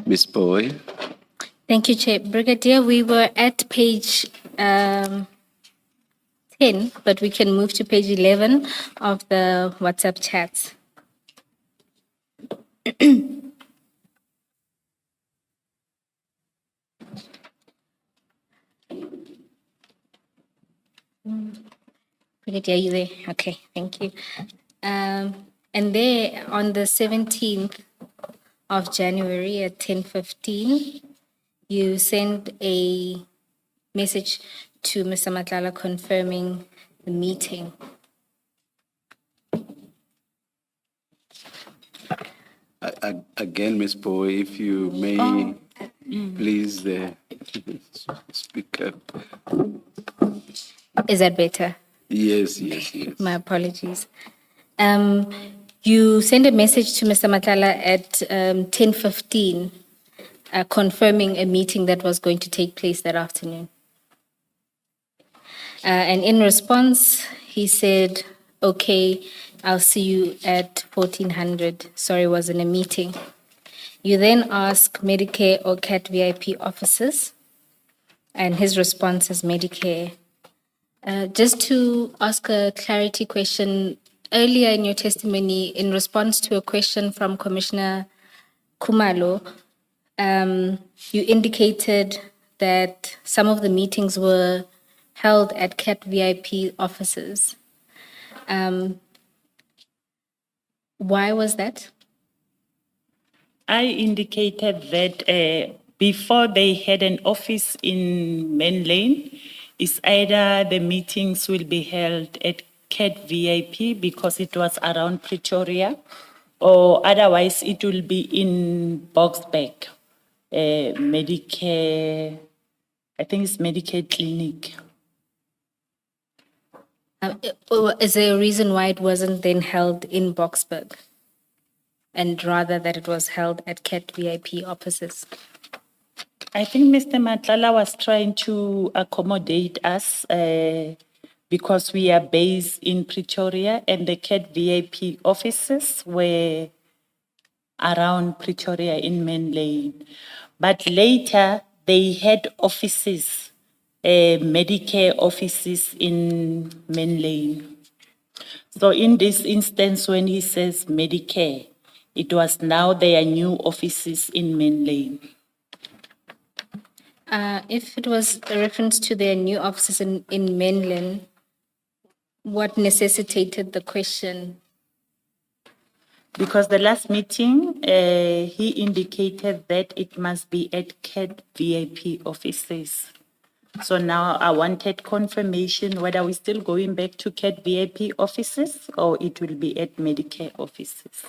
Ms. Boy. Thank you, Chair. Brigadier, we were at page 10, but we can move to page 11 of the WhatsApp chats. Brigadier, are you there? Okay, thank you. And there on the 17th of January at 10:15, you sent a message to Mr. Matlala confirming the meeting. Again, Ms. Boy, if you may, please speak up. Is that better? Yes. My apologies. You sent a message to Mr. Matlala at 10:15, confirming a meeting that was going to take place that afternoon. And in response, he said, okay, I'll see you at 1400. Sorry, was in a meeting. You then ask Medicare or CAT VIP officers, and his response is Medicare. Just to ask a clarity question, earlier in your testimony, in response to a question from Commissioner Kumalo, you indicated that some of the meetings were held at CAT VIP offices. Why was that? I indicated that before they had an office in Main Lane, it's either the meetings will be held at CAT VIP because it was around Pretoria, or otherwise it will be in Boxback, Medicare, I think it's Medicare Clinic. Is there a reason why it wasn't then held in Boxburg, and rather that it was held at CAT VIP offices? I think Mr. Matlala was trying to accommodate us because we are based in Pretoria and the CAT VIP offices were around Pretoria in Main Lane. But later they had offices, Medicare offices in Main Lane. So in this instance, when he says Medicare, it was now their new offices in Main Lane. If it was a reference to their new offices in mainland, what necessitated the question? Because the last meeting, he indicated that it must be at CAT VIP offices. So now I wanted confirmation whether we're still going back to CAT VIP offices or it will be at Medicare offices.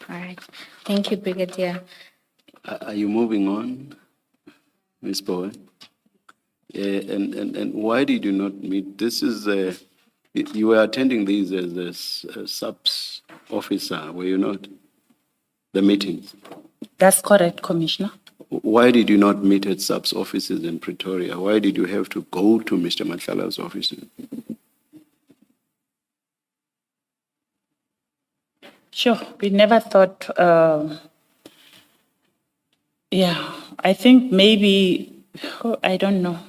All right. Thank you, Brigadier. Are you moving on, Ms. Boy? And why did you not meet? This is you were attending these as a subs officer, were you not? The meetings. That's correct, Commissioner. Why did you not meet at subs offices in Pretoria? Why did you have to go to Mr. Matlala's office? Sure, we never thought, I think maybe, I don't know,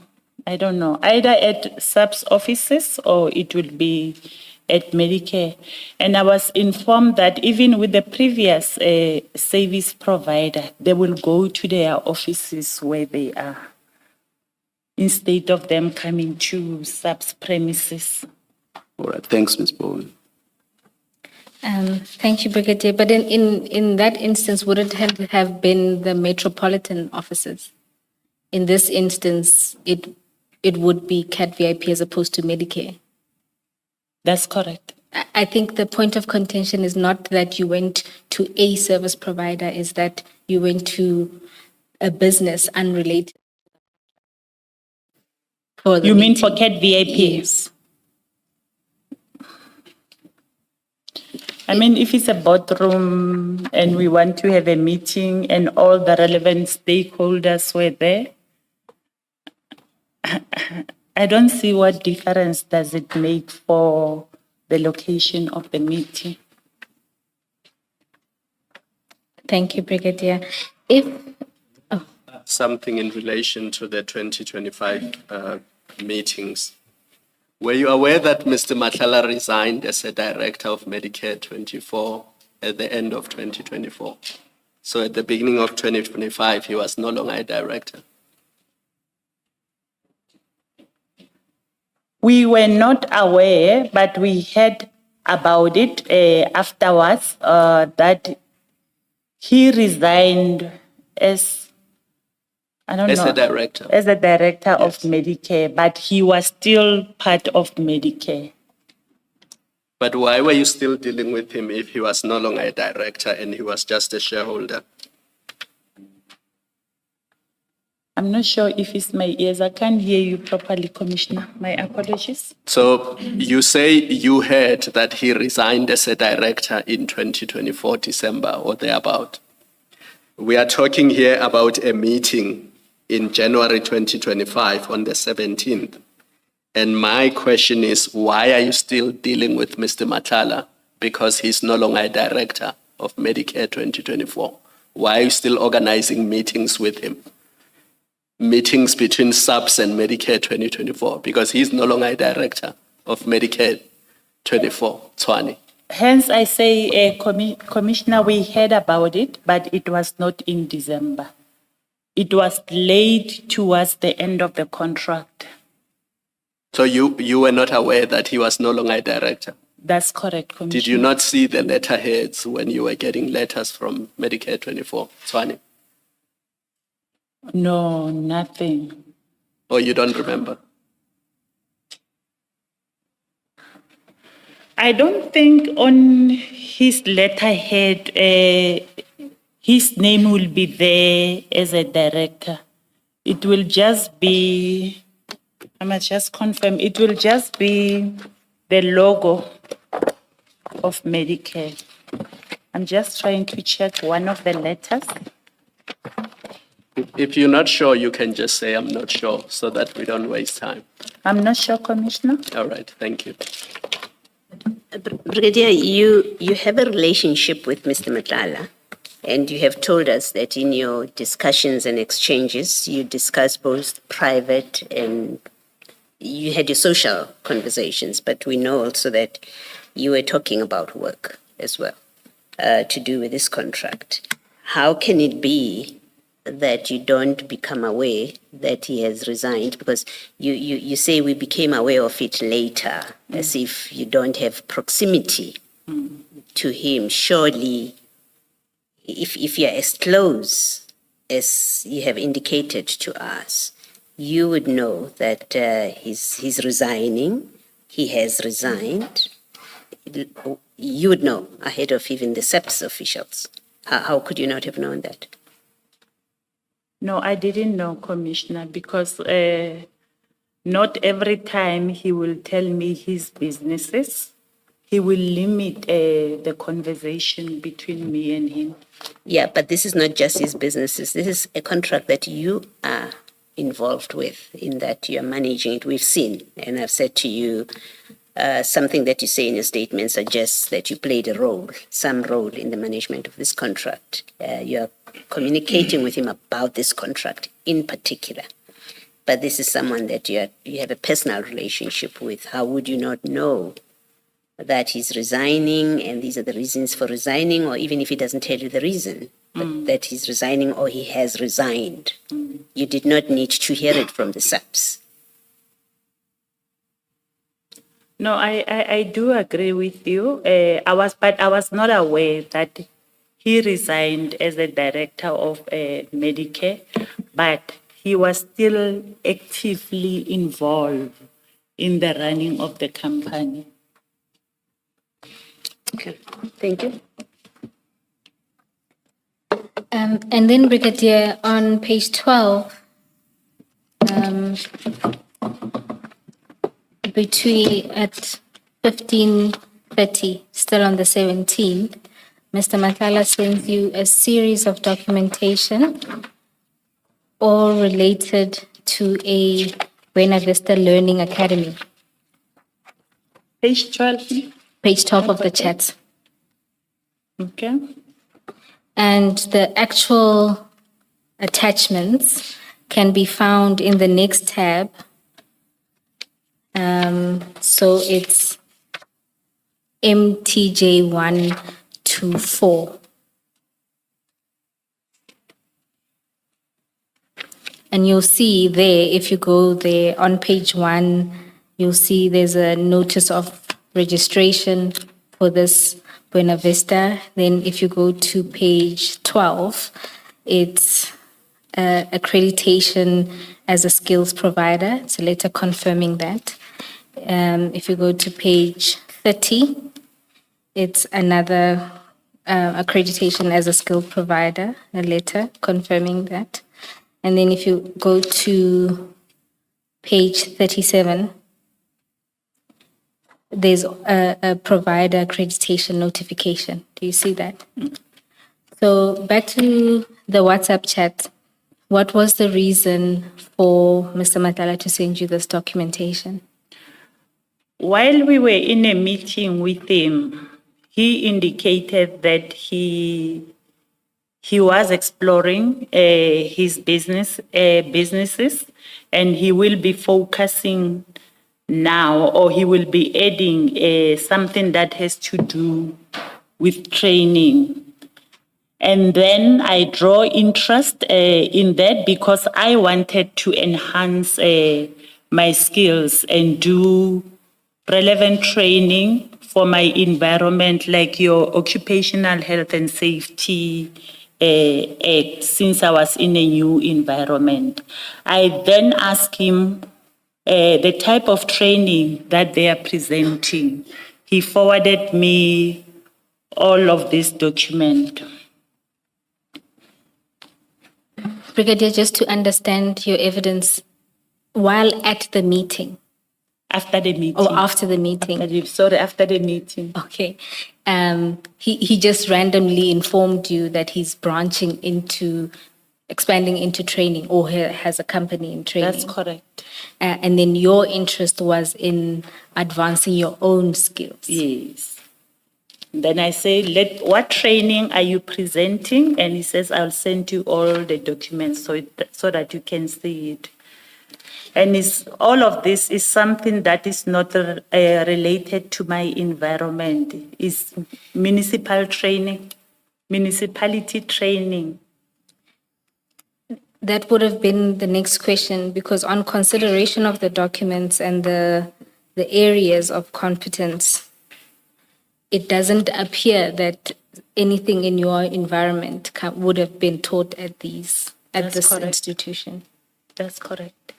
either at subs offices or it will be at Medicare. And I was informed that even with the previous service provider, they will go to their offices where they are, instead of them coming to subs premises. All right, thanks, Ms. Bowen. Thank you, Brigadier. But in that instance, would it have been the metropolitan offices? In this instance, it would be CAT VIP as opposed to Medicare. That's correct. I think the point of contention is not that you went to a service provider, is that you went to a business unrelated. You mean for CAT VIP? Yes. I mean, if it's a boardroom and we want to have a meeting and all the relevant stakeholders were there, I don't see what difference does it make for the location of the meeting. Thank you, Brigadier. If something in relation to the 2025 meetings. Were you aware that Mr. Matlala resigned as a director of Medicare 24 at the end of 2024? So at the beginning of 2025, he was no longer a director. We were not aware, but we heard about it afterwards, that he resigned as, I don't As know. a director. As a director of Yes. Medicare, but he was still part of Medicare. But why were you still dealing with him if he was no longer a director and he was just a shareholder? I'm not sure if it's my ears. I can't hear you properly, Commissioner. My apologies. So you say you heard that he resigned as a director in 2024, December or thereabout. We are talking here about a meeting in January 2025 on the 17th. And my question is, why are you still dealing with Mr. Matlala? Because he's no longer a director of Medicare 2024. Why are you still organizing meetings with him? Meetings between SAPS and Medicare 2024, because he's no longer a director of Medicare 24, Tshwane. Hence, I say, Commissioner, we heard about it, but it was not in December. It was late towards the end of the contract. So you were not aware that he was no longer a director? That's correct, Commissioner. Did you not see the letterheads when you were getting letters from Medicare 24, Tshwane? No, nothing. Or you don't remember? I don't think on his letterhead, his name will be there as a director. It will just be, I must just confirm, it will just be the logo of Medicare. I'm just trying to check one of the letters. If you're not sure, you can just say, I'm not sure, so that we don't waste time. I'm not sure, Commissioner. All right, thank you. Brigadier, you have a relationship with Mr. Matlala, and you have told us that in your discussions and exchanges, you discuss both private and you had your social conversations, but we know also that you were talking about work as well, to do with this contract. How can it be that you don't become aware that he has resigned? Because you say we became aware of it later, as if you don't have proximity to him. Surely, if you're as close as you have indicated to us, you would know that he's resigning, he has resigned. You would know ahead of even the SEPS officials. How could you not have known that? No, I didn't know, Commissioner, because not every time he will tell me his businesses. He will limit the conversation between me and him. Yeah, but this is not just his businesses. This is a contract that you are involved with, in that you're managing it. We've seen, and I've said to you, something that you say in your statement suggests that you played a role, some role in the management of this contract. You're communicating with him about this contract in particular. But this is someone that you have a personal relationship with. How would you not know that he's resigning and these are the reasons for resigning, or even if he doesn't tell you the reason, but that he's resigning or he has resigned? You did not need to hear it from the SAPS. No, I do agree with you. I was not aware that he resigned as a director of Medicare, but he was still actively involved in the running of the company. Okay, thank you. And then, Brigadier, on page 12, between at 15:30, still on the 17th, Mr. Matlala sends you a series of documentation, all related to a Buena Vista Learning Academy. Page 12. Page 12 of the chat. Okay. And the actual attachments can be found in the next tab. So it's MTJ124. And you'll see there, if you go there on page 1, you'll see there's a notice of registration for this Buena Vista. Then if you go to page 12, it's accreditation as a skills provider. It's a letter confirming that. If you go to page 30, it's another accreditation as a skill provider, a letter confirming that. And then if you go to page 37, there's a provider accreditation notification. Do you see that? So back to the WhatsApp chat. What was the reason for Mr. Matlala to send you this documentation? While we were in a meeting with him, he indicated that he was exploring his businesses, and he will be focusing now, or he will be adding something that has to do with training. And then I draw interest in that because I wanted to enhance my skills and do relevant training for my environment, like your Occupational Health and Safety Act, since I was in a new environment. I then asked him the type of training that they are presenting. He forwarded me all of this document. Brigadier, just to understand your evidence, while at the meeting, After the meeting. or after the meeting? After the meeting. Okay. He just randomly informed you that he's expanding into training, or has a company in training. That's correct. And then your interest was in advancing your own skills. Yes. Then I say, what training are you presenting? And he says, I'll send you all the documents so that you can see it. And all of this is something that is not related to my environment. It's municipality training. That would have been the next question, because on consideration of the documents and the areas of competence, it doesn't appear that anything in your environment would have been taught at this institution. That's correct.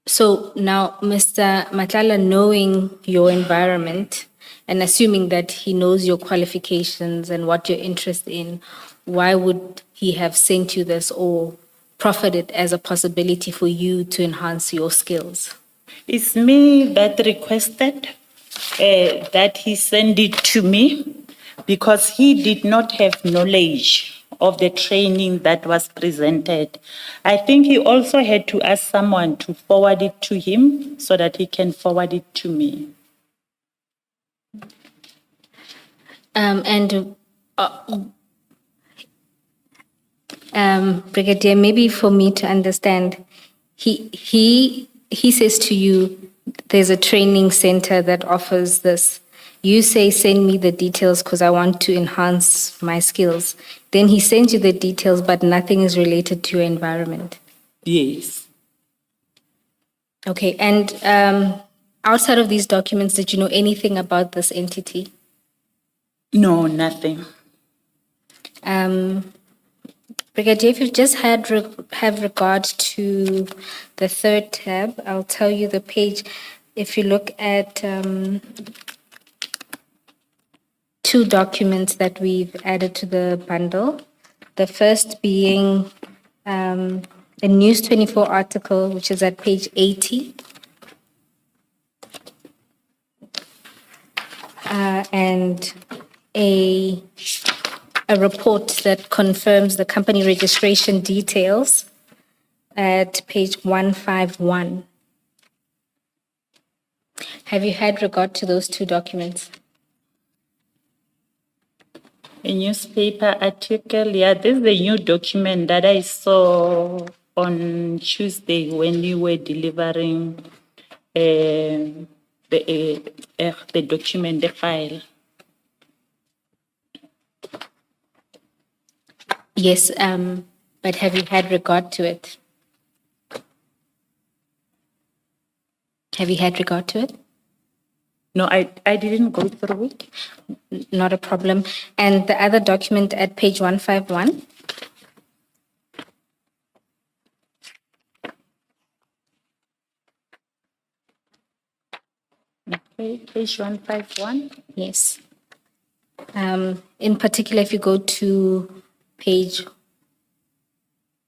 So now, Mr. Matlala, knowing your environment and assuming that he knows your qualifications and what you're interested in, why would he have sent you this or proffered it as a possibility for you to enhance your skills? It's me that requested that he send it to me because he did not have knowledge of the training that was presented. I think he also had to ask someone to forward it to him so that he can forward it to me. Brigadier, maybe for me to understand, he says to you, there's a training center that offers this. You say, send me the details because I want to enhance my skills. Then he sends you the details, but nothing is related to your environment. Yes. Okay, and outside of these documents, did you know anything about this entity? No, nothing. Brigadier, if you just have regard to the third tab, I'll tell you the page. If you look at two documents that we've added to the bundle, the first being a News 24 article, which is at page 80. And a report that confirms the company registration details at page 151. Have you had regard to those two documents? A newspaper article, yeah, this is the new document that I saw on Tuesday when you were delivering the document, the file. Yes, but have you had regard to it? Have you had regard to it? No, I didn't go through it. Not a problem. And the other document at page 151? Okay, page 151. Yes. In particular, if you go to page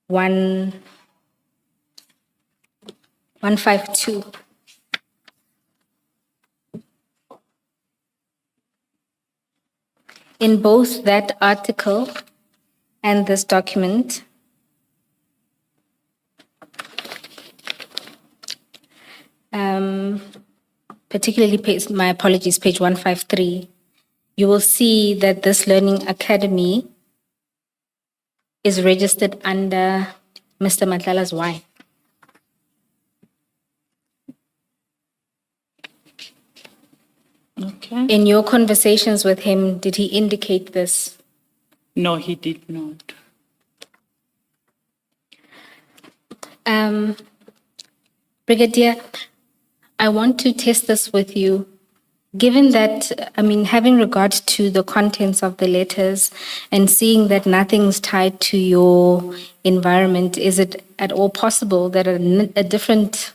152. In both that article and this document, particularly my apologies, page 153, you will see that this learning academy is registered under Mr. Matlala's wife. Okay. In your conversations with him, did he indicate this? No, he did not. Brigadier, I want to test this with you. Given that, having regard to the contents of the letters and seeing that nothing's tied to your environment, is it at all possible that a different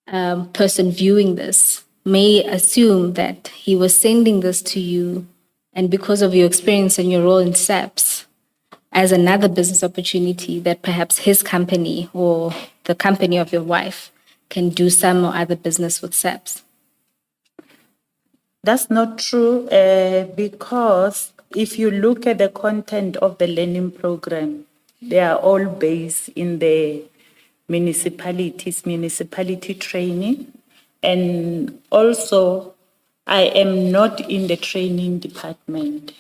person viewing this may assume that he was sending this to you, and because of your experience and your role in SAPS, as another business opportunity that perhaps his company or the company of your wife can do some or other business with SAPS? That's not true because if you look at the content of the learning program, they are all based in the municipality training. And also, I am not in the training department.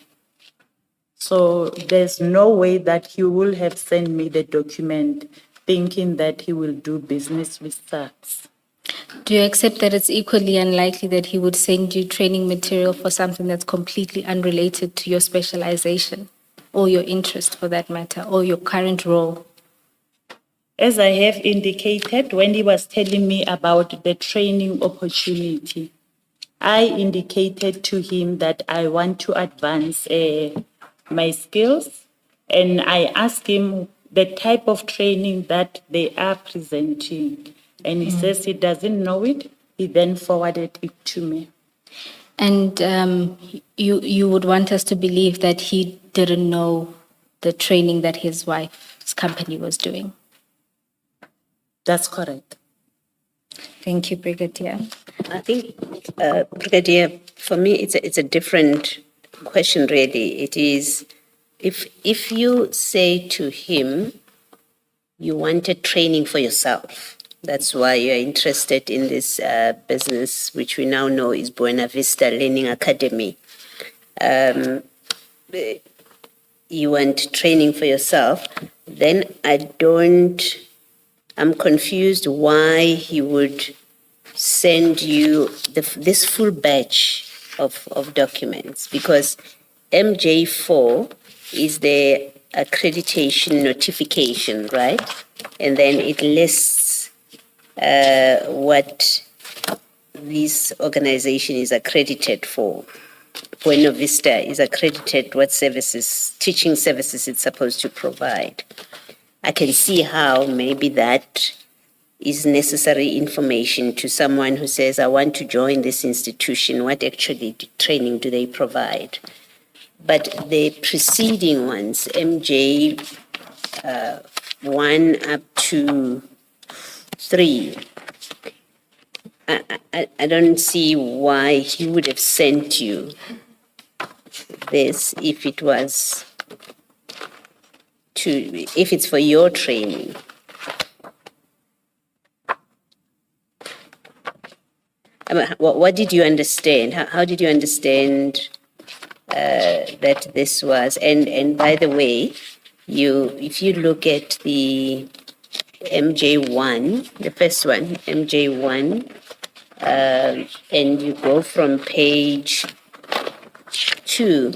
So there's no way that he will have sent me the document thinking that he will do business with SAPS. Do you accept that it's equally unlikely that he would send you training material for something that's completely unrelated to your specialization or your interest for that matter, or your current role? As I have indicated, when he was telling me about the training opportunity, I indicated to him that I want to advance my skills, and I asked him the type of training that they are presenting. And he says he doesn't know it. He then forwarded it to me. And you would want us to believe that he didn't know the training that his wife's company was doing? That's correct. Thank you, Brigadier. I think, Brigadier, for me, it's a different question, really. It is, if you say to him, you wanted training for yourself, that's why you're interested in this business, which we now know is Buena Vista Learning Academy. You want training for yourself, then I'm confused why he would send you this full batch of documents, because MJ4 is the accreditation notification, right? And then it lists what this organization is accredited for. Buena Vista is accredited what services, teaching services it's supposed to provide. I can see how maybe that is necessary information to someone who says, I want to join this institution. What actually training do they provide? But the preceding ones, MJ 1 up to 3, I don't see why he would have sent you this if it was if it's for your training. I mean, what did you understand? How did you understand that this was, and by the way, if you look at the MJ1, the first one, MJ1, and you go from page 2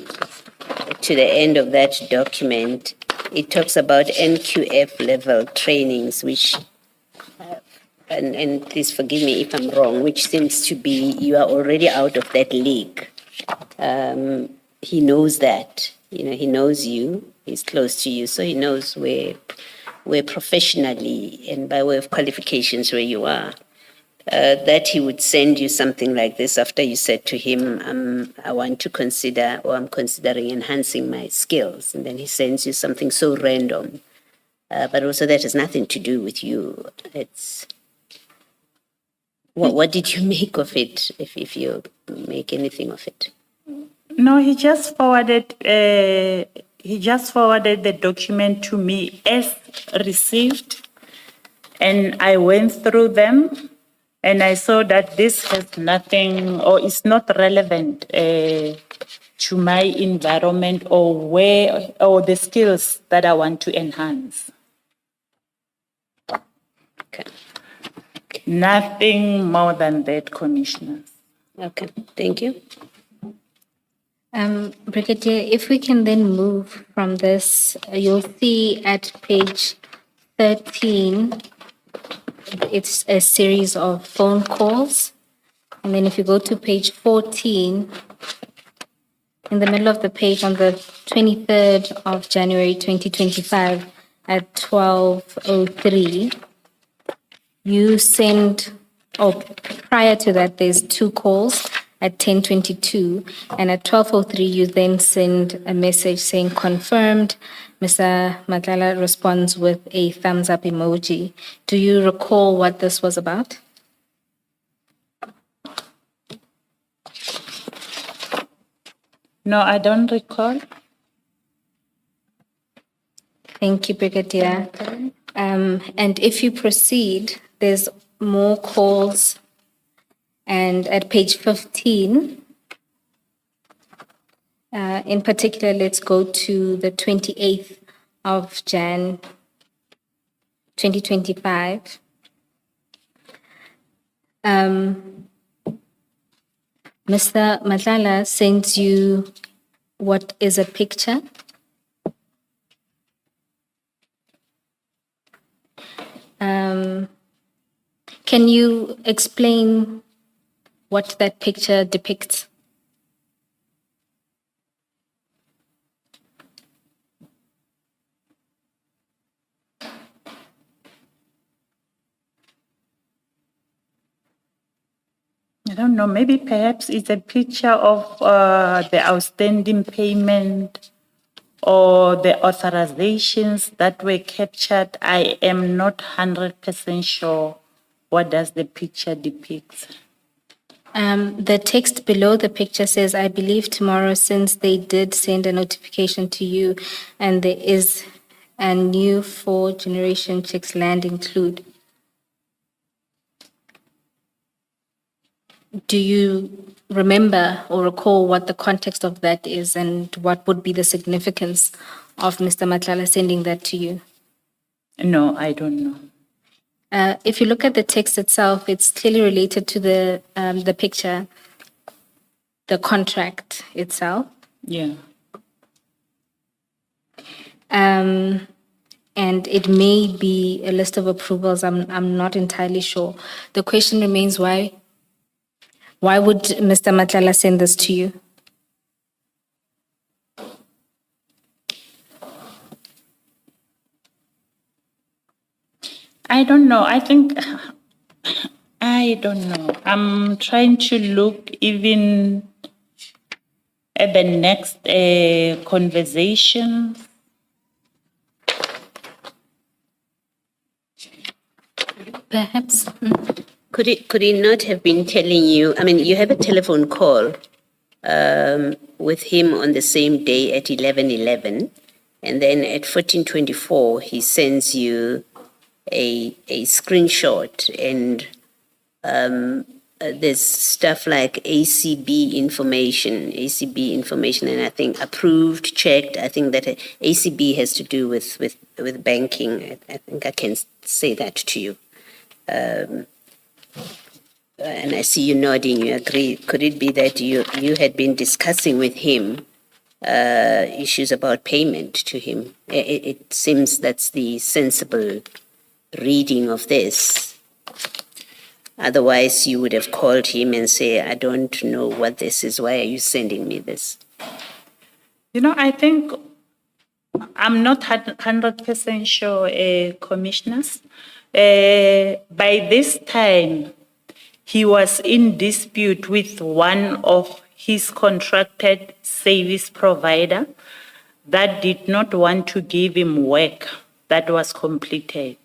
to the end of that document, it talks about NQF level trainings, which, and please forgive me if I'm wrong, which seems to be you are already out of that league. He knows that, he knows you, he's close to you, so he knows where professionally and by way of qualifications where you are. That he would send you something like this after you said to him, I want to consider, or I'm considering enhancing my skills. And then he sends you something so random. But also that has nothing to do with you. It's, what did you make of it, if you make anything of it? No, he just forwarded the document to me as received, and I went through them, and I saw that this has nothing, or is not relevant to my environment or the skills that I want to enhance. Okay. Nothing more than that, Commissioner. Okay, thank you. Brigadier, if we can then move from this, you'll see at page 13, it's a series of phone calls. And then if you go to page 14, in the middle of the page on the 23rd of January 2025 at 12:03, you send, prior to that, there's 2 calls at 10:22, and at 12:03, you then send a message saying confirmed. Mr. Matlala responds with a thumbs up emoji. Do you recall what this was about? No, I don't recall. Thank you, Brigadier. And if you proceed, there's more calls. And at page 15, in particular, let's go to the 28th of Jan, 2025. Mr. Matlala sends you what is a picture. Can you explain what that picture depicts? I don't know, maybe perhaps it's a picture of the outstanding payment or the authorizations that were captured. I am not 100% sure what does the picture depict. The text below the picture says, I believe tomorrow, since they did send a notification to you and there is a new 4-generation chicks land include. Do you remember or recall what the context of that is and what would be the significance of Mr. Matlala sending that to you? No, I don't know. If you look at the text itself, it's clearly related to the picture, the contract itself. Yeah. And it may be a list of approvals. I'm not entirely sure. The question remains why? Why would Mr. Matlala send this to you? I don't know. I don't know. I'm trying to look even at the next conversation. Perhaps. Could he not have been telling you, I mean, you have a telephone call with him on the same day at 11:11, and then at 14:24, he sends you a screenshot, and there's stuff like ACB information, and I think approved, checked. I think that ACB has to do with banking. I think I can say that to you. And I see you nodding, you agree. Could it be that you had been discussing with him issues about payment to him? It seems that's the sensible reading of this. Otherwise, you would have called him and say, I don't know what this is. Why are you sending me this? I think I'm not 100% sure, commissioners. By this time, he was in dispute with one of his contracted service provider that did not want to give him work that was completed.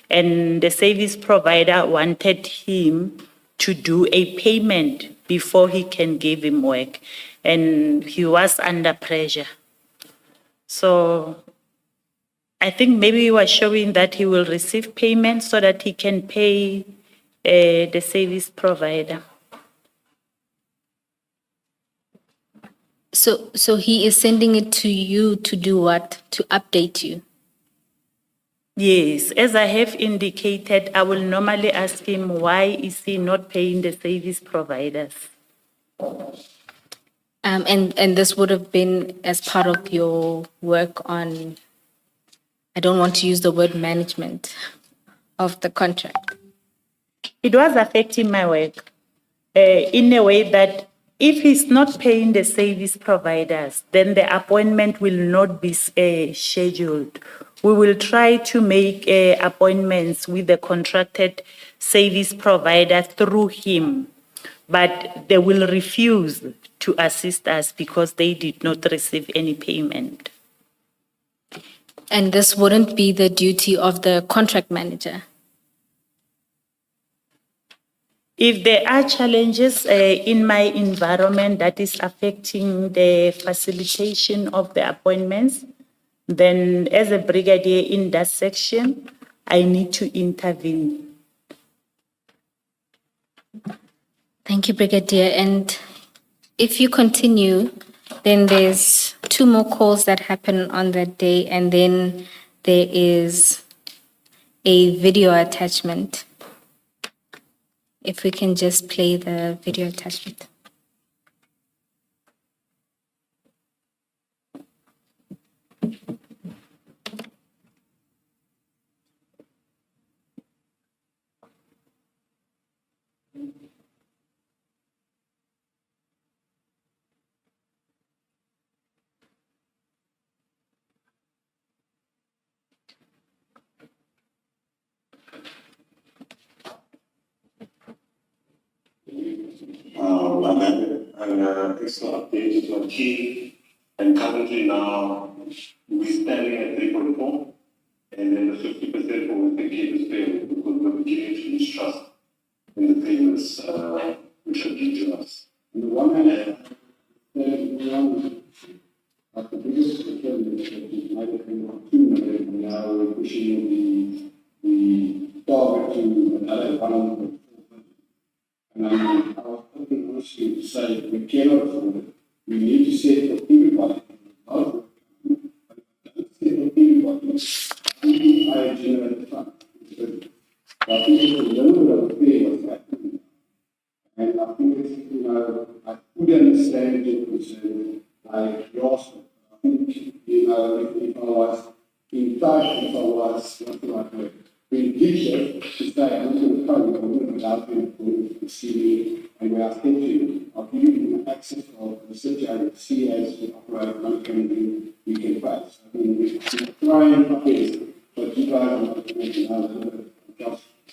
And the service provider wanted him to do a payment before he can give him work. And he was under pressure. So I think maybe he was showing that he will receive payment so that he can pay the service provider. So he is sending it to you to do what? To update you? Yes, as I have indicated, I will normally ask him why is he not paying the service providers. And this would have been as part of your work on, I don't want to use the word management of the contract. It was affecting my work in a way that if he's not paying the service providers, then the appointment will not be scheduled. We will try to make appointments with the contracted service provider through him, but they will refuse to assist us because they did not receive any payment. And this wouldn't be the duty of the contract manager? If there are challenges in my environment that is affecting the facilitation of the appointments, then as a brigadier in that section, I need to intervene. Thank you, Brigadier. And if you continue, then there's 2 more calls that happen on that day, and then there is a video attachment. If we can just play the video attachment. And it's not updated to achieve. And currently now we're standing at 3.4, and then the 50% for the key is payable because we're beginning to lose trust in the payments which are due to us. On the one hand, the biggest concern is that it might have been 2 million, and now we're pushing the target to another 1.4 million. I was hoping also to say we cannot afford it. We need to set for everybody. But don't set for everybody. I generate the fund. But I think it's a little bit of fear what's happening. And I think it's, I fully understand your concern. I grasp it. I think, if I was in touch, if I was, nothing like that, we did to say, I'm going to come, I'm going to allow you to see me, and we are thinking of giving you access of the city and see as we operate, what can we can face. I mean, we're trying our best, but you guys are not making another adjustment.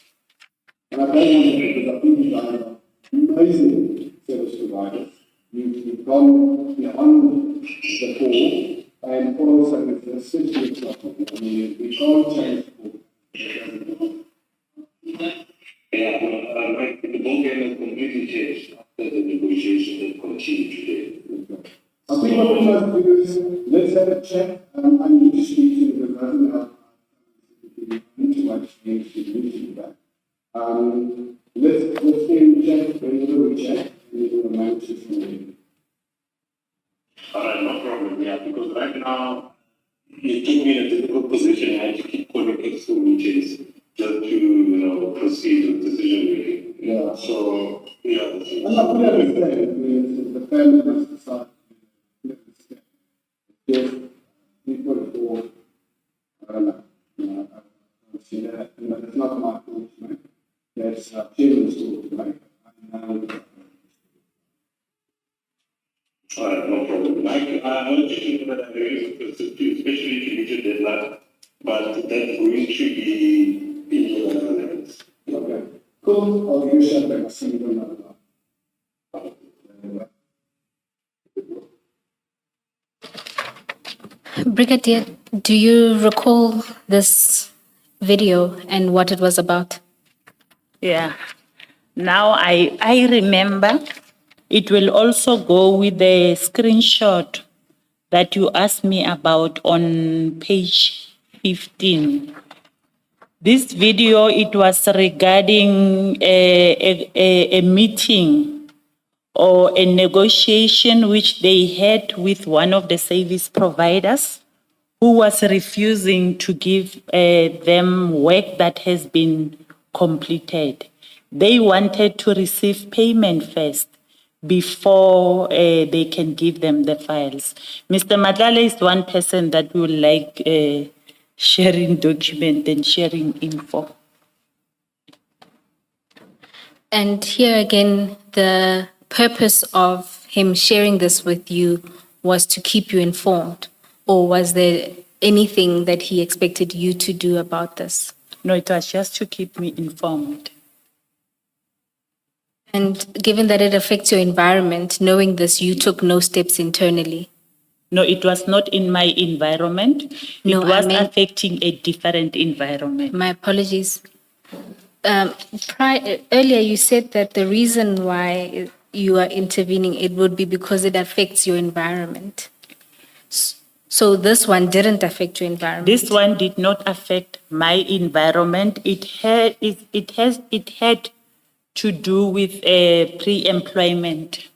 And I don't want to, because I think you guys are amazing service providers. You've gone beyond the call, and also with the city itself. I mean, we can't change the call. Yeah, the ball game has completely changed after the negotiations that continue today. I think what we must do is let's have a check. I need to speak to the president. I need to actually do that. Let's check a difficult position. I had to keep calling exco meetings just to, proceed with decision making. Yeah. So, yeah. And I fully understand, the family must decide. Yes, people for, I don't know, I don't see that, and that's not my fault, that's children's school, right? No problem. I want to think that there is especially if you meet a deadline, but that's going to be in your hands. Okay, cool, I'll give you something, I'll see you another time. Brigadier, do you recall this video and what it was about? Yeah. Now I remember. It will also go with the screenshot that you asked me about on page 15. This video, it was regarding a meeting or a negotiation which they had with one of the service providers who was refusing to give them work that has been completed. They wanted to receive payment first before they can give them the files. Mr. Matlala is one person that will like sharing document and sharing info. And here again, the purpose of him sharing this with you was to keep you informed, or was there anything that he expected you to do about this? No, it was just to keep me informed. And given that it affects your environment, knowing this, you took no steps internally. No, it was not in my environment. No, It was I meant- affecting a different environment. My apologies. Earlier, you said that the reason why you are intervening, it would be because it affects your environment. So this one didn't affect your environment. This one did not affect my environment. It had to do with pre-employment.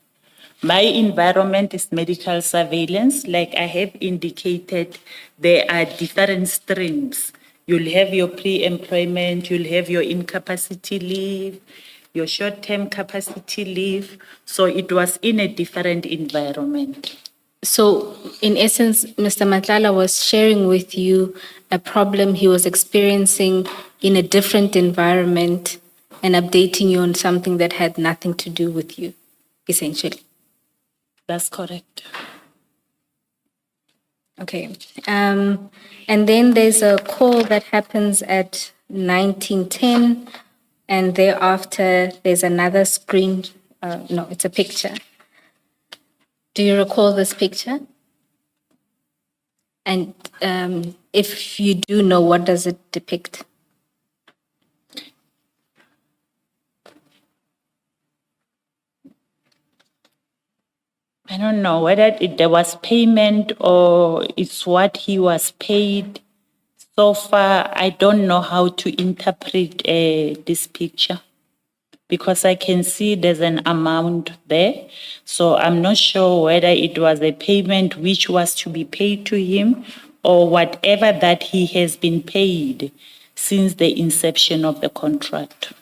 My environment is medical surveillance. Like I have indicated, there are different streams. You'll have your pre-employment, you'll have your incapacity leave, your short-term capacity leave. So it was in a different environment. So, in essence, Mr. Matlala was sharing with you a problem he was experiencing in a different environment and updating you on something that had nothing to do with you, essentially. That's correct. Okay. And then there's a call that happens at 19:10, and thereafter there's another screen. No, it's a picture. Do you recall this picture? And if you do know, what does it depict? I don't know whether there was payment or it's what he was paid. So far, I don't know how to interpret this picture because I can see there's an amount there. So I'm not sure whether it was a payment which was to be paid to him or whatever that he has been paid since the inception of the contract.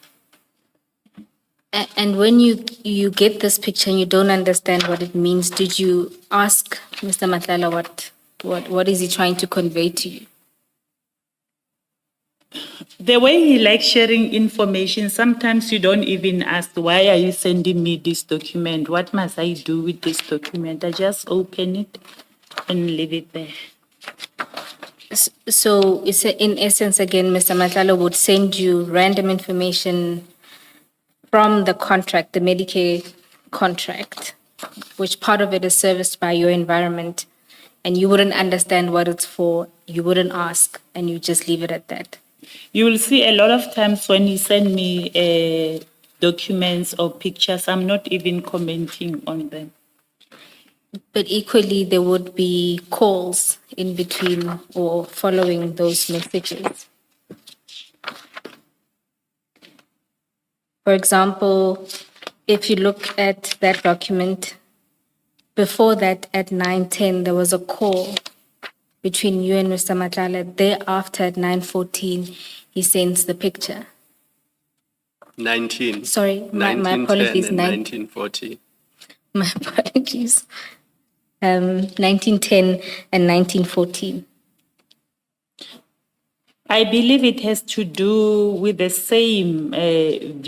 And when you get this picture and you don't understand what it means, did you ask Mr. Matlala what is he trying to convey to you? The way he likes sharing information, sometimes you don't even ask, why are you sending me this document? What must I do with this document? I just open it and leave it there. So it's in essence, again, Mr. Matlala would send you random information from the contract, the Medicare contract, which part of it is serviced by your environment, and you wouldn't understand what it's for, you wouldn't ask, and you just leave it at that. You will see a lot of times when you send me documents or pictures, I'm not even commenting on them. But equally, there would be calls in between or following those messages. For example, if you look at that document, before that at 9:10, there was a call between you and Mr. Matlala. Thereafter, at 9:14, he sends the picture. 19. Sorry, my 1910 apologies. and 1940. My apologies. 1910 and 1914. I believe it has to do with the same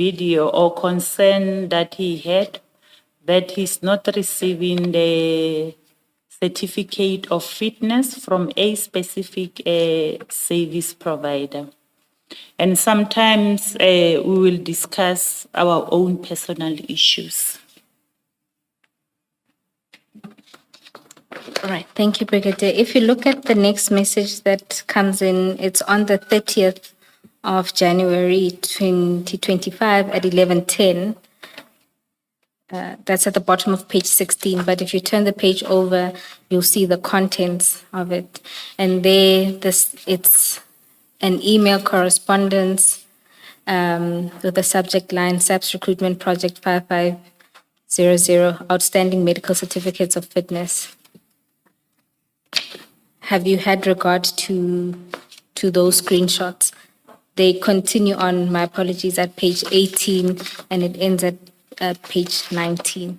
video or concern that he had, that he's not receiving the certificate of fitness from a specific service provider. And sometimes we will discuss our own personal issues. All right, thank you, Brigadier. If you look at the next message that comes in, it's on the 30th of January 2025 at 11:10. That's at the bottom of page 16, but if you turn the page over, you'll see the contents of it. And there, it's an email correspondence with the subject line, SAPS Recruitment Project 5500, Outstanding Medical Certificates of Fitness. Have you had regard to those screenshots? They continue on, my apologies, at page 18, and it ends at page 19.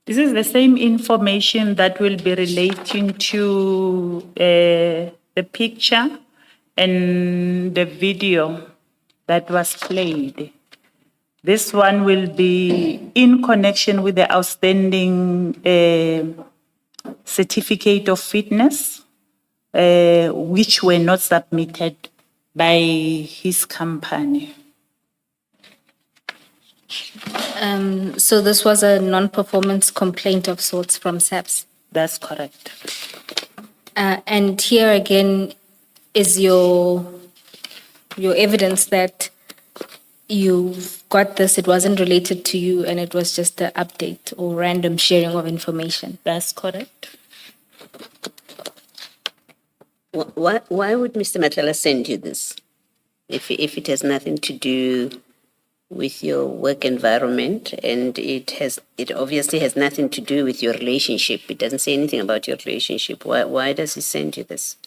This is the same information that will be relating to the picture and the video that was played. This one will be in connection with the outstanding certificate of fitness, which were not submitted by his company. So this was a non-performance complaint of sorts from SAPS. That's correct. And here again is your evidence that you've got this, it wasn't related to you, and it was just an update or random sharing of information. That's correct. Why would Mr. Matlala send you this if it has nothing to do with your work environment, and it obviously has nothing to do with your relationship? It doesn't say anything about your relationship. Why does he send you this?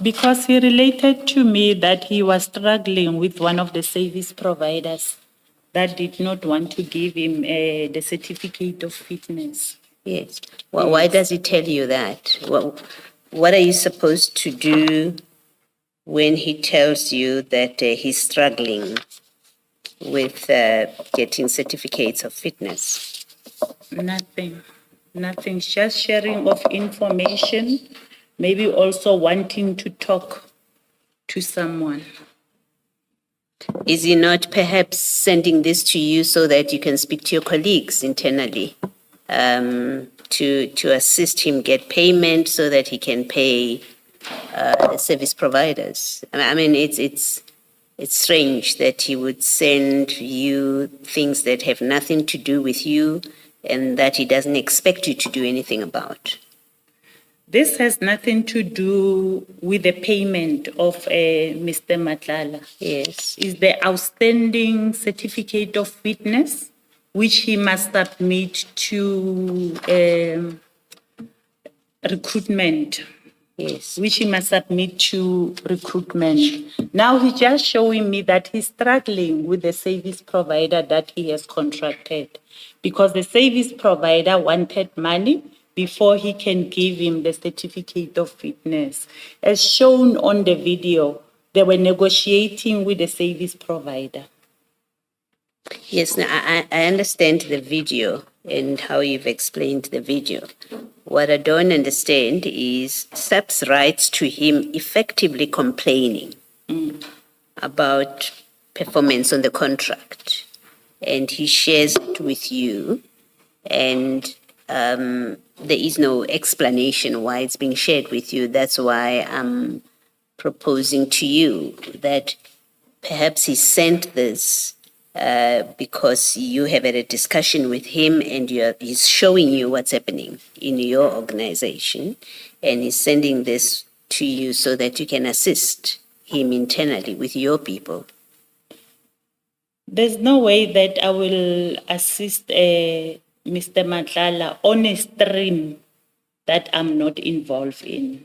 Because he related to me that he was struggling with one of the service providers that did not want to give him the certificate of fitness. Yes. Why does he tell you that? What are you supposed to do when he tells you that he's struggling with getting certificates of fitness? Nothing, just sharing of information, maybe also wanting to talk to someone. Is he not perhaps sending this to you so that you can speak to your colleagues internally to assist him get payment so that he can pay the service providers? I mean, it's strange that he would send you things that have nothing to do with you and that he doesn't expect you to do anything about. This has nothing to do with the payment of Mr. Matlala. Yes. It's the outstanding certificate of fitness, which he must submit to recruitment. Yes. Which he must submit to recruitment. Now he's just showing me that he's struggling with the service provider that he has contracted, because the service provider wanted money before he can give him the certificate of fitness. As shown on the video, they were negotiating with the service provider. Yes, now I understand the video and how you've explained the video. What I don't understand is SAPS writes to him effectively complaining about performance on the contract, and he shares it with you, and there is no explanation why it's being shared with you. That's why I'm proposing to you that perhaps he sent this because you have had a discussion with him and he's showing you what's happening in your organization, and he's sending this to you so that you can assist him internally with your people. There's no way that I will assist Mr. Matlala, on a stream that I'm not involved in.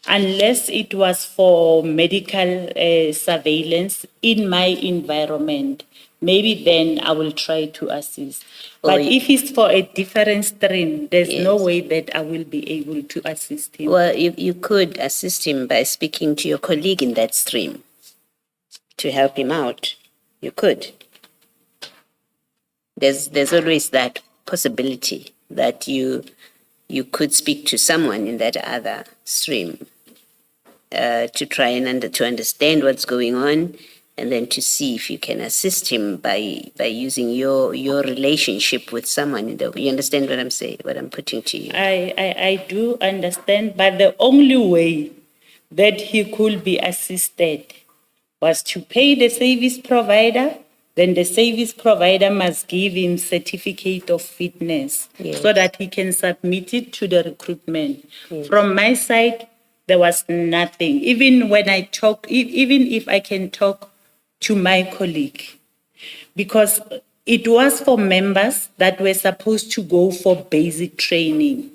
Unless it was for medical surveillance in my environment, maybe then I will try to assist. But if it's for a different stream, there's no way that I will be able to assist him. Well, you could assist him by speaking to your colleague in that stream to help him out. You could. There's always that possibility that you could speak to someone in that other stream to try and to understand what's going on, and then to see if you can assist him by using your relationship with someone. You understand what I'm saying? What I'm putting to you? I do understand, but the only way that he could be assisted was to pay the service provider. Then the service provider must give him certificate of fitness so that he can submit it to the recruitment. From my side, there was nothing. Even when I talk, even if I can talk to my colleague, because it was for members that were supposed to go for basic training.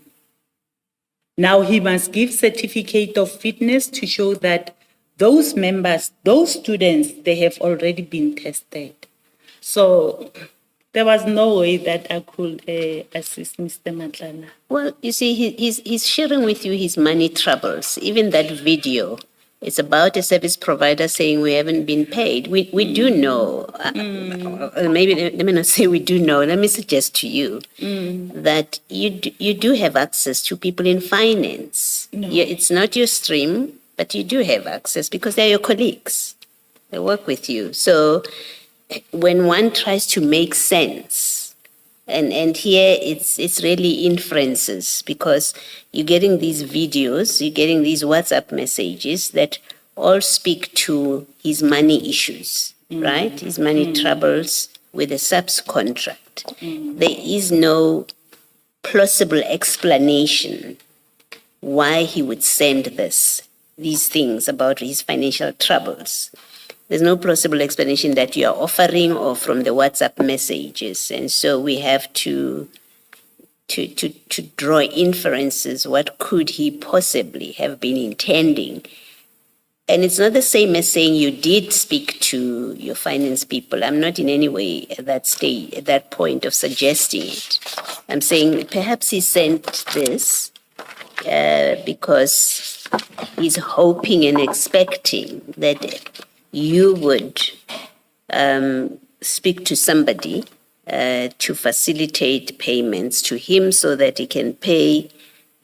Now he must give certificate of fitness to show that those members, those students, they have already been tested. So there was no way that I could assist Mr. Matlala. Well, you see, he's sharing with you his money troubles. Even that video, it's about a service provider saying we haven't been paid. We do know, maybe let me not say we do know, let me suggest to you that you do have access to people in finance. No. It's not your stream, but you do have access because they're your colleagues. They work with you. So when one tries to make sense, and here it's really inferences, because you're getting these videos, you're getting these WhatsApp messages that all speak to his money issues, right? His money troubles with the subs contract. There is no plausible explanation why he would send these things about his financial troubles. There's no plausible explanation that you are offering or from the WhatsApp messages. And so we have to draw inferences. What could he possibly have been intending? And it's not the same as saying you did speak to your finance people. I'm not in any way at that point of suggesting it. I'm saying perhaps he sent this because he's hoping and expecting that you would speak to somebody to facilitate payments to him so that he can pay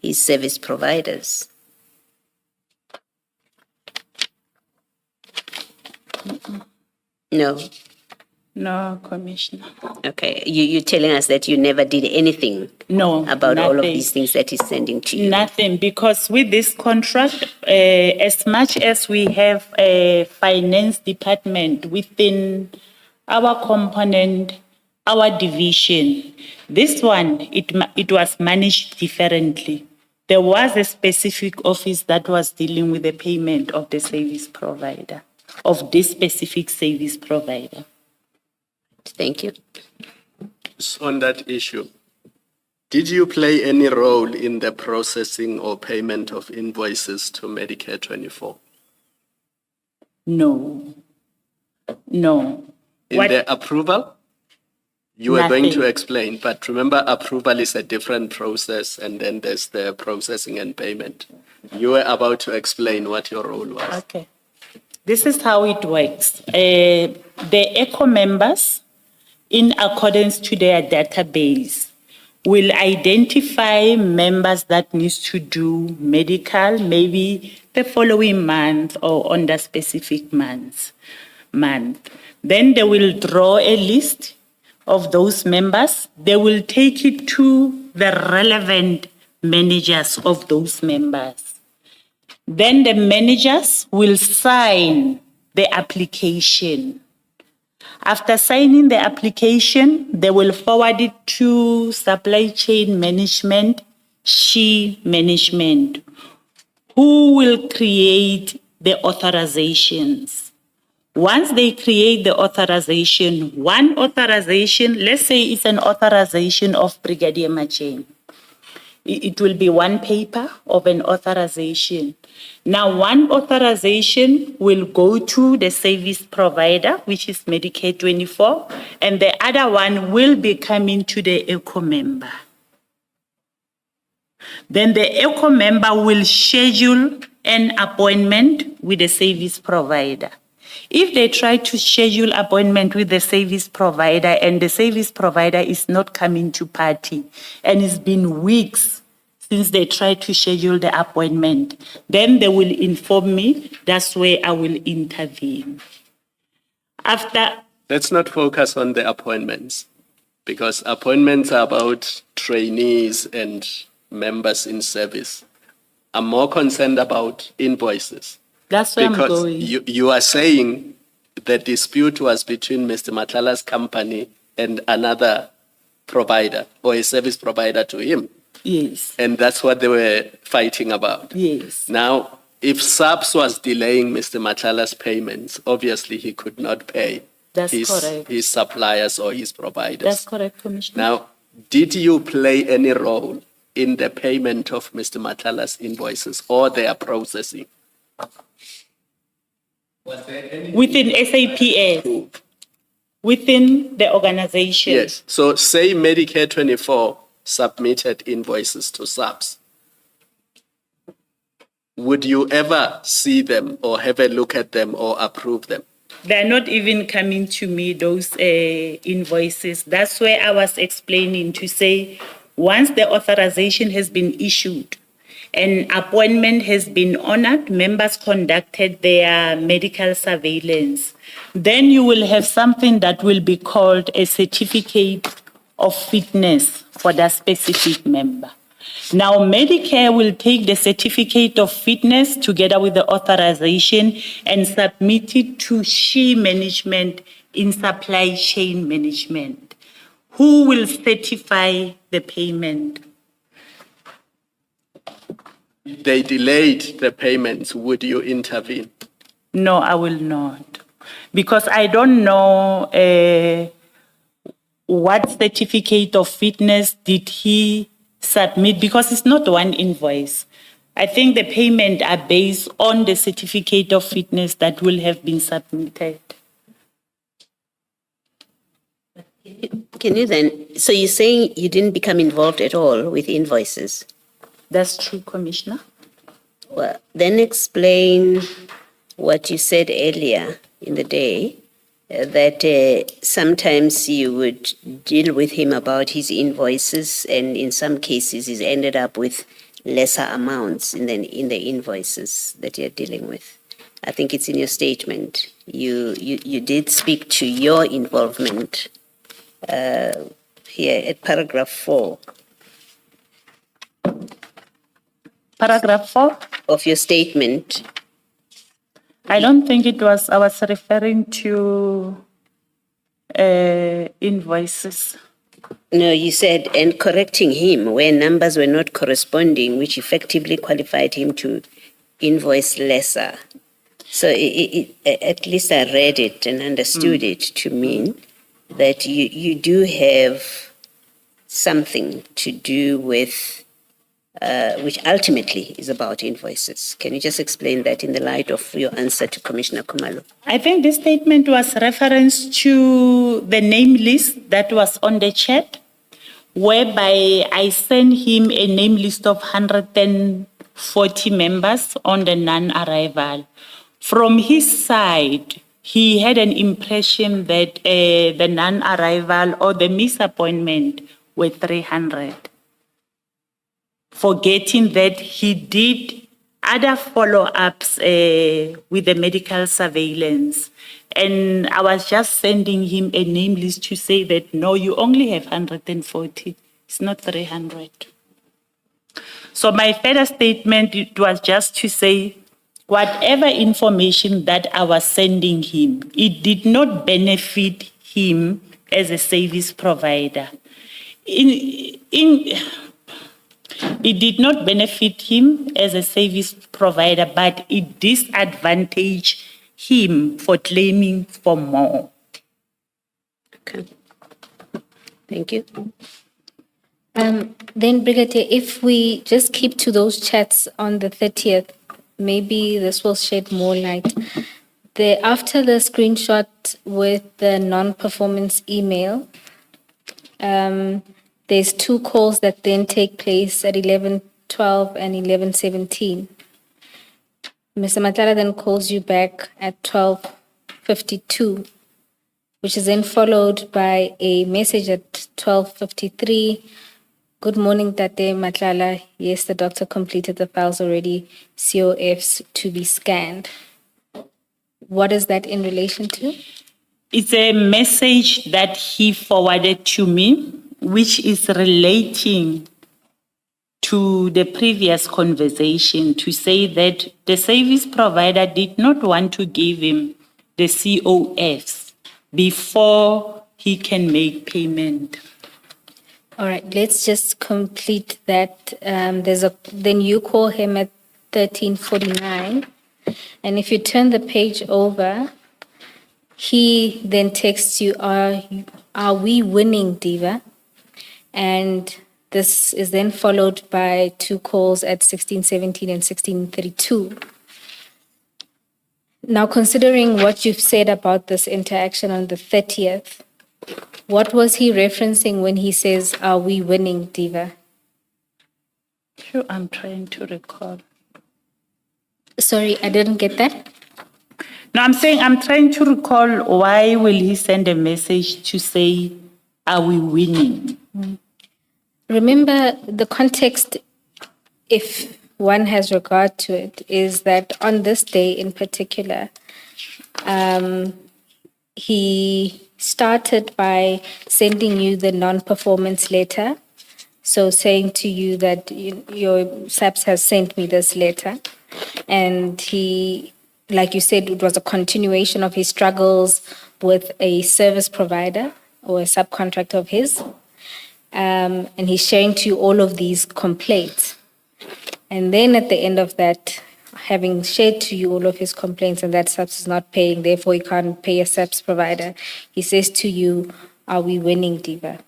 his service providers. No. No, Commissioner. Okay. You're telling us that you never did anything about all of these things that he's sending to you? Nothing, because with this contract, as much as we have a finance department within our component, our division, this one, it was managed differently. There was a specific office that was dealing with the payment of the service provider, of this specific service provider. Thank you. So on that issue, did you play any role in the processing or payment of invoices to Medicare 24? No. In the approval? You were going to explain, but remember, approval is a different process, and then there's the processing and payment. You were about to explain what your role was. Okay. This is how it works. The ECHO members, in accordance to their database, will identify members that needs to do medical, maybe the following month or on the specific month. Then they will draw a list of those members. They will take it to the relevant managers of those members. Then the managers will sign the application. After signing the application, they will forward it to supply chain management, management, who will create the authorizations. Once they create the authorization, one authorization, let's say it's an authorization of Brigadier Matjeng. It will be one paper of an authorization. Now, one authorization will go to the service provider, which is Medicare 24, and the other one will be coming to the ECO member. Then the ECO member will schedule an appointment with the service provider. If they try to schedule appointment with the service provider and the service provider is not coming to party and it's been weeks since they tried to schedule the appointment, then they will inform me. That's where I will intervene. After, Let's not focus on the appointments, because appointments are about trainees and members in service. I'm more concerned about invoices. that's where I'm Because going. you are saying the dispute was between Mr. Matlala's company and another provider or a service provider to him. Yes, And that's what they were fighting about. yes, Now, if SAPS was delaying Mr. Matlala's payments, obviously he could not pay That's correct. his suppliers or his providers. that's correct, Commissioner. Now, did you play any role in the payment of Mr. Matlala's invoices or their processing? Within SAPS, within the organization. Yes. So say Medicare 24 submitted invoices to SAPS. Would you ever see them or have a look at them or approve them? They're not even coming to me, those invoices. That's where I was explaining to say, once the authorization has been issued, an appointment has been honored, members conducted their medical surveillance, then you will have something that will be called a certificate of fitness for that specific member. Now, Medicare will take the certificate of fitness together with the authorization and submit it to SHE management in supply chain management, who will certify the payment. If they delayed the payments, would you intervene? No, I will not. Because I don't know what certificate of fitness did he submit, because it's not one invoice. I think the payment are based on the certificate of fitness that will have been submitted. Can you then, so you're saying you didn't become involved at all with invoices? That's true, Commissioner. Well, then explain what you said earlier in the day, that sometimes you would deal with him about his invoices, and in some cases he's ended up with lesser amounts in the invoices that you're dealing with. I think it's in your statement. You did speak to your involvement here at paragraph 4 Paragraph 4. of your statement. I don't think it was, I was referring to invoices. No, you said, and correcting him where numbers were not corresponding, which effectively qualified him to invoice lesser. So at least I read it and understood it to mean that you do have something to do with, which ultimately is about invoices. Can you just explain that in the light of your answer to Commissioner Khumalo? I think this statement was reference to the name list that was on the chat, whereby I sent him a name list of 140 members on the non-arrival. From his side, he had an impression that the non-arrival or the misappointment were 300. Forgetting that he did other follow-ups with the medical surveillance. And I was just sending him a name list to say that, no, you only have 140. It's not 300. So my further statement, it was just to say, whatever information that I was sending him, it did not benefit him as a service provider. It did not benefit him as a service provider, but it disadvantaged him for claiming for more. Okay. Thank you. Then Brigadier, if we just keep to those chats on the 30th, maybe this will shed more light. After the screenshot with the non-performance email, there's two calls that then take place at 11:12 and 11:17. Mr. Matlala then calls you back at 12:52, which is then followed by a message at 12:53. Good morning, Tate Matlala. Yes, the doctor completed the files already, COFs to be scanned. What is that in relation to? It's a message that he forwarded to me, which is relating to the previous conversation to say that the service provider did not want to give him the COFs before he can make payment. All right, let's just complete that. Then you call him at 13:49, and if you turn the page over, he then texts you, "Are we winning, Diva?" And this is then followed by two calls at 16:17 and 16:32. Now, considering what you've said about this interaction on the 30th, what was he referencing when he says, "Are we winning, Diva?" Sure, I'm trying to recall. Sorry, I didn't get that. No, I'm saying I'm trying to recall why will he send a message to say, are we winning? Remember, the context, if one has regard to it, is that on this day in particular, he started by sending you the non-performance letter. So saying to you that your SAPS has sent me this letter. And he, like you said, it was a continuation of his struggles with a service provider or a subcontractor of his. And he's sharing to you all of these complaints. And then at the end of that, having shared to you all of his complaints and that SAPS is not paying, therefore he can't pay a SAPS provider, he says to you, "Are we winning, Diva?"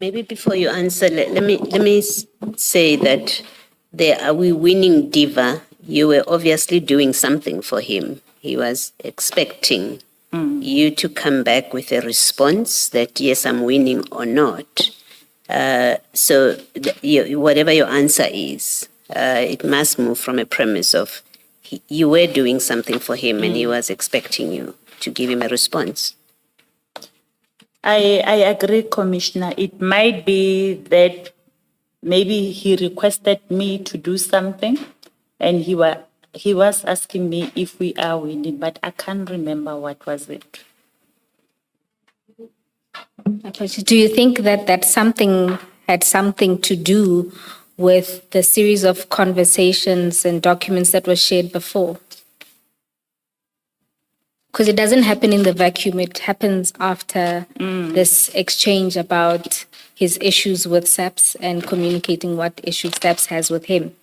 Maybe before you answer, let me say that Are We Winning, Diva, you were obviously doing something for him. He was expecting you to come back with a response that, yes, I'm winning or not. So whatever your answer is, it must move from a premise of you were doing something for him and he was expecting you to give him a response. I agree, Commissioner. It might be that maybe he requested me to do something and he was asking me if we are winning, but I can't remember what was it. Okay, so do you think that that something had something to do with the series of conversations and documents that were shared before? Because it doesn't happen in the vacuum, it happens after this exchange about his issues with SAPS and communicating what issues SAPS has with him.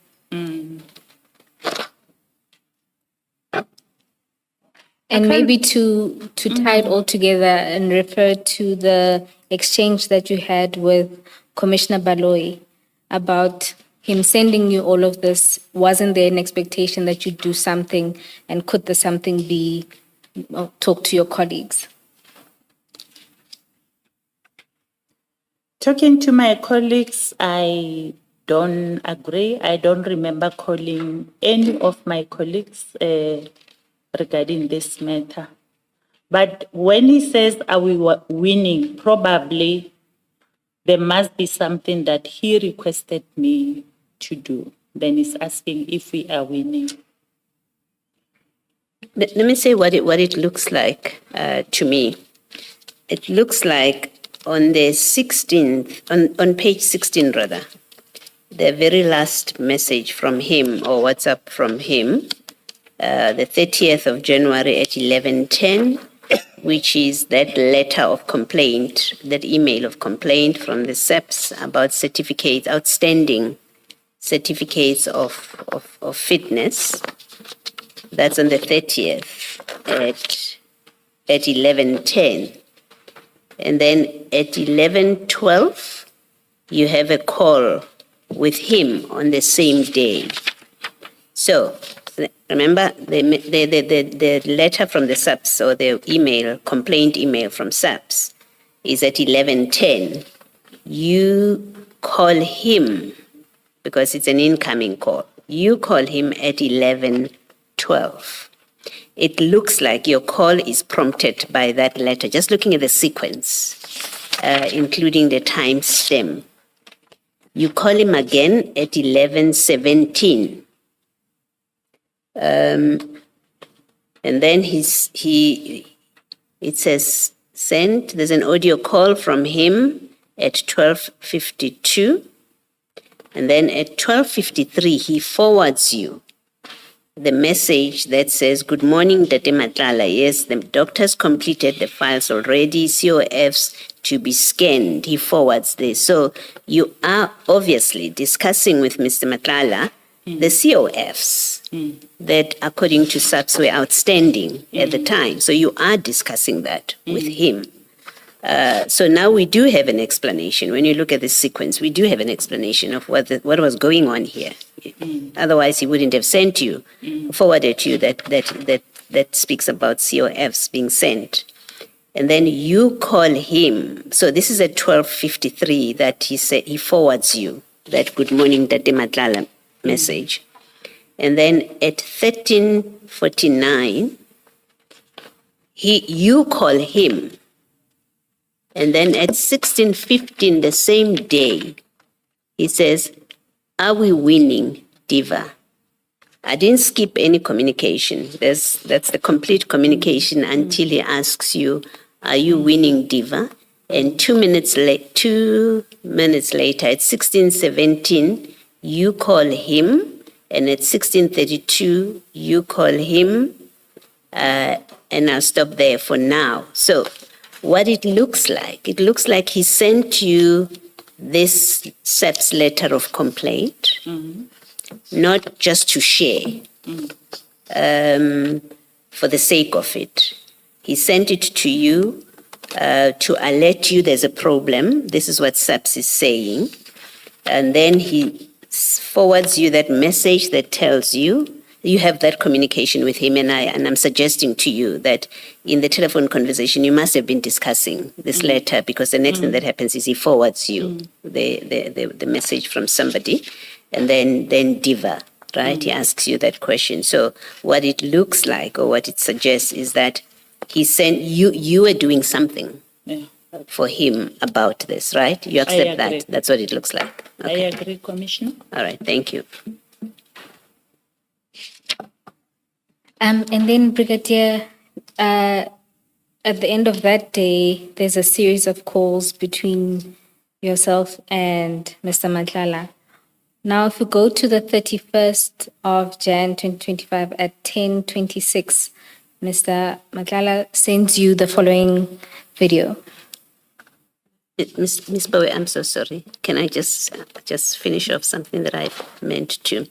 And maybe to tie it all together and refer to the exchange that you had with Commissioner Baloyi about him sending you all of this. Wasn't there an expectation that you'd do something, and could the something be talk to your colleagues? Talking to my colleagues, I don't agree. I don't remember calling any of my colleagues regarding this matter. But when he says, are we winning, probably there must be something that he requested me to do. Then he's asking if we are winning. Let me say what it looks like to me. It looks like on the 16th, on page 16 rather, the very last message from him or WhatsApp from him, the 30th of January at 11:10, which is that letter of complaint, that email of complaint from the SAPS about certificates, outstanding certificates of fitness. That's on the 30th at 11:10. And then at 11:12, you have a call with him on the same day. So remember the letter from the SAPS, or the complaint email from SAPS, is at 11:10. You call him, because it's an incoming call. You call him at 11:12. It looks like your call is prompted by that letter, just looking at the sequence, including the timestamp. You call him again at 11:17. And then it says sent. There's an audio call from him at 12:52. And then at 12:53, he forwards you the message that says, "Good morning, Date Matlala. Yes, the doctors completed the files already, COFs to be scanned." He forwards this. So you are obviously discussing with Mr. Matlala the COFs that, according to SAPS, were outstanding at the time. So you are discussing that with him. So now we do have an explanation. When you look at the sequence, we do have an explanation of what was going on here. Otherwise, he wouldn't have forwarded you that speaks about COFs being sent. And then you call him. So this is at 12:53 that he forwards you that "Good morning, Date Matlala" message. And then at 13:49, you call him. And then at 16:15, the same day, he says, "Are we winning, Diva?" I didn't skip any communication. That's the complete communication until he asks you, "Are you winning, Diva?" And 2 minutes later, at 16:17, you call him. And at 16:32, you call him. And I'll stop there for now. So what it looks like he sent you this SAPS letter of complaint, not just to share for the sake of it. He sent it to you to alert you there's a problem. This is what SAPS is saying. And then he forwards you that message that tells you. You have that communication with him, and I'm suggesting to you that in the telephone conversation, you must have been discussing this letter, because the next thing that happens is he forwards you the message from somebody, and then Diva, right? He asks you that question. So what it looks like, or what it suggests, is that he sent you were doing something for him about this, right? You accept that? That's what it looks like. Okay. I agree, Commissioner. All right, thank you. And then, Brigadier, at the end of that day, there's a series of calls between yourself and Mr. Matlala. Now, if we go to the 31st of Jan 2025 at 10:26, Mr. Matlala sends you the following video. Ms. Bowie, I'm so sorry. Can I just finish off something that I meant to?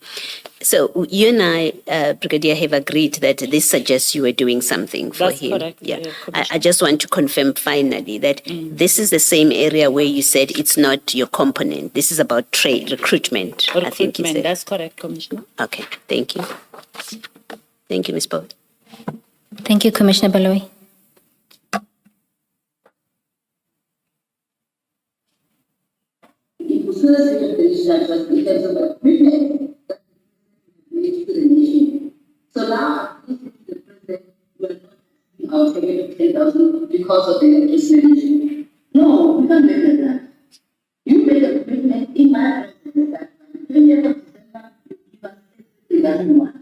So you and I, Brigadier, have agreed that this suggests you were doing something for him. That's correct. Yeah. I just want to confirm finally that this is the same area where you said it's not your component. This is about recruitment. I think you said. That's correct, Commissioner. Okay. Thank you. Thank you, Ms. Bowie. Thank you, Commissioner Baloyi. So now, the president will not take 10,000 because of the legislation. No, we can't make that. You made a commitment in my president that by the 20th of December, you give us everything that we want.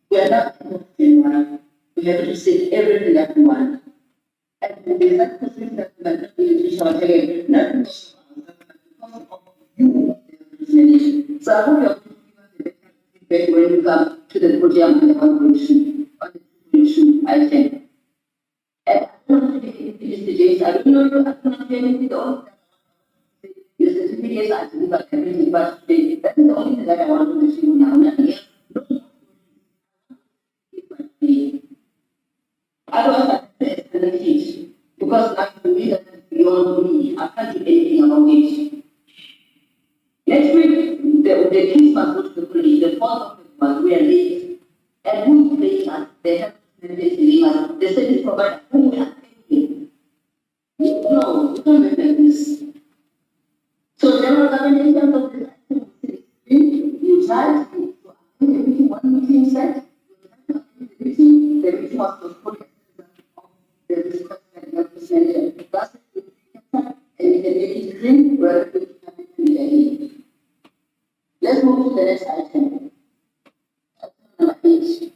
We are not able to say one. We have to say everything that we want. And there's that person that we are not able to shout again, not because of you, the legislation. So I hope you're when you come to the podium on the evaluation, on the situation, I think. And I don't think it I don't know you, I cannot do anything at all. Your certificates, I think, but everything, but that is the only thing I that I want to let you know that yes, otherwise I have to escalate it because now to me that is beyond me. I can't do anything about it. Next week, the kids must go to the police. The 4th of February, we are late. And who is paying us? They have to pay us. The service provider, who we are paying. No, you can't make like this. So general government in terms of this, you try to attend the meeting, one meeting set, the meeting was postponed of the discussion and presentation. That's it. And you can make it green where it can be. Let's move to the next item. Item number 8.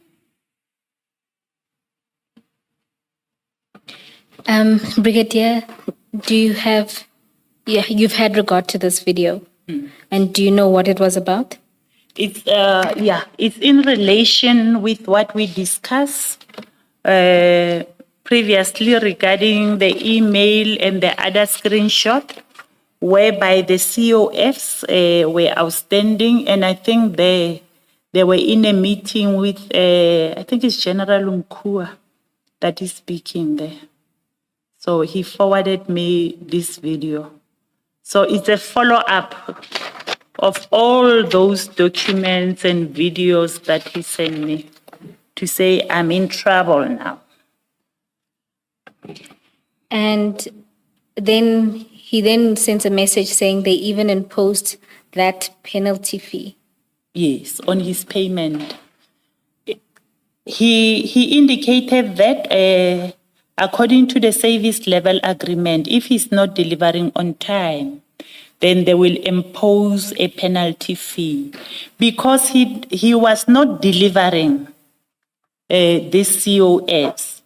Brigadier, do you have, you've had regard to this video, and do you know what it was about? It's it's in relation with what we discussed previously regarding the email and the other screenshot, whereby the COFs were outstanding, and I think they were in a meeting with I think it's General Mkua that is speaking there. So he forwarded me this video. So it's a follow-up of all those documents and videos that he sent me to say I'm in trouble now. And then he then sent a message saying they even imposed that penalty fee. Yes, on his payment. He indicated that according to the service level agreement, if he's not delivering on time, then they will impose a penalty fee. Because he was not delivering these COS,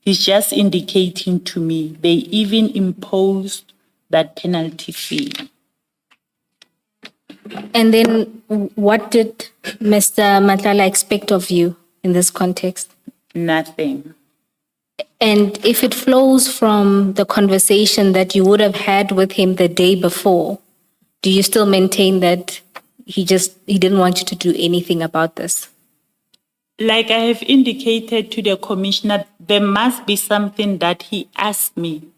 he's just indicating to me they even imposed that penalty fee. And then what did Mr. Matlala expect of you in this context? Nothing. And if it flows from the conversation that you would have had with him the day before, do you still maintain that he didn't want you to do anything about this? Like I have indicated to the commissioner, there must be something that he asked me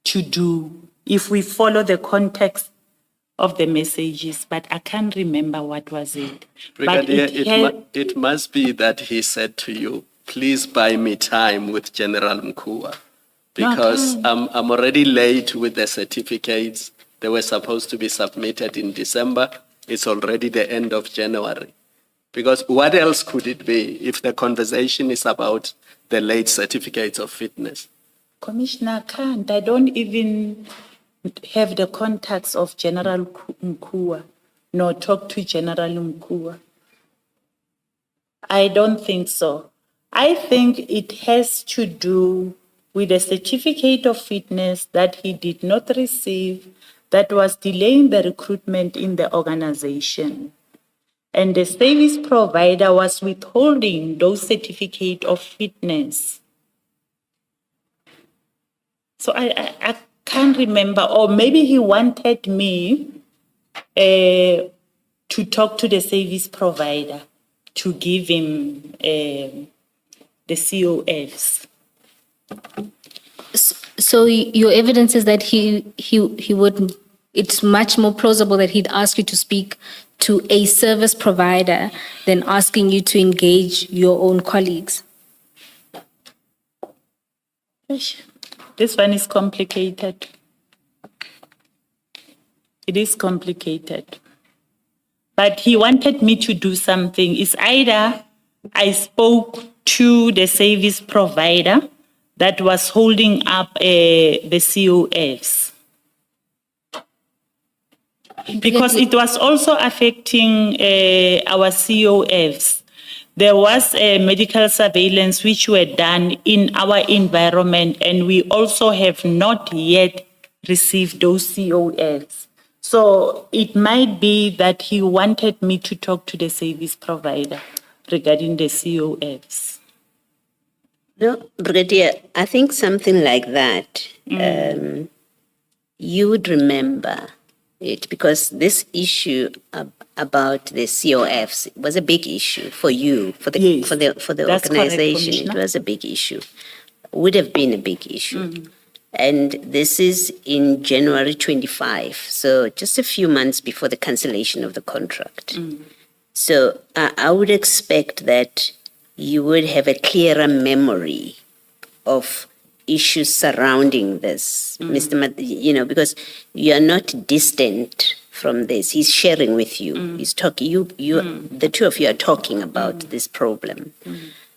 to do if we follow the context of the messages, but I can't remember what was it. Brigadier, But it must be that he said to you, please buy me time with General Mkua, because I'm already late with the certificates. They were supposed to be submitted in December. It's already the end of January. Because what else could it be if the conversation is about the late certificates of fitness? Commissioner, I can't. I don't even have the contacts of General Mkua, nor talk to General Mkua. I don't think so. I think it has to do with a certificate of fitness that he did not receive that was delaying the recruitment in the organization. And the service provider was withholding those certificate of fitness. So I can't remember, or maybe he wanted me to talk to the service provider to give him the COFs. So your evidence is that he would, it's much more plausible that he'd ask you to speak to a service provider than asking you to engage your own colleagues. This one is complicated. It is complicated. But he wanted me to do something. It's either I spoke to the service provider that was holding up the COFs. Because it was also affecting our COFs. There was a medical surveillance which were done in our environment, and we also have not yet received those COFs. So it might be that he wanted me to talk to the service provider regarding the COFs. No, Brigadier, I think something like that, you would remember it, because this issue about the COFs was a big issue for you, for the Yes, for the that's correct, organization. It Commissioner. was a big issue. Would have been a big issue. And this is in January 25, so just a few months before the cancellation of the contract. So I would expect that you would have a clearer memory of issues surrounding this, Mr. Because you are not distant from this. He's sharing with you. He's talking. The two of you are talking about this problem,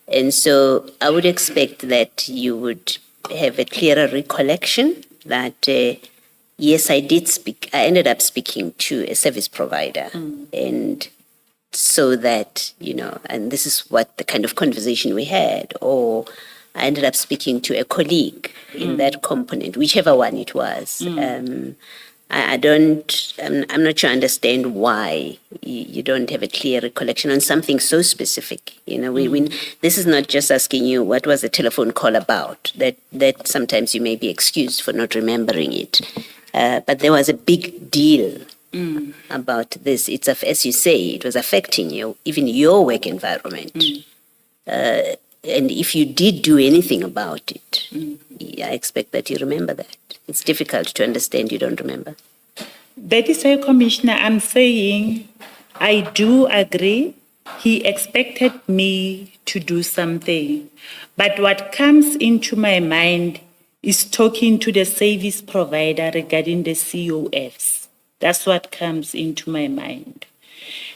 and so I would expect that you would have a clearer recollection that yes, I did speak. I ended up speaking to a service provider, and so that, and this is what the kind of conversation we had, or I ended up speaking to a colleague in that component, whichever one it was. I'm not sure I understand why you don't have a clear recollection on something so specific. This is not just asking you what was the telephone call about, that sometimes you may be excused for not remembering it. But there was a big deal about this. It's, as you say, it was affecting you, even your work environment. And if you did do anything about it, I expect that you remember that. It's difficult to understand you don't remember. That is why, Commissioner, I'm saying I do agree. He expected me to do something. But what comes into my mind is talking to the service provider regarding the COFs. That's what comes into my mind.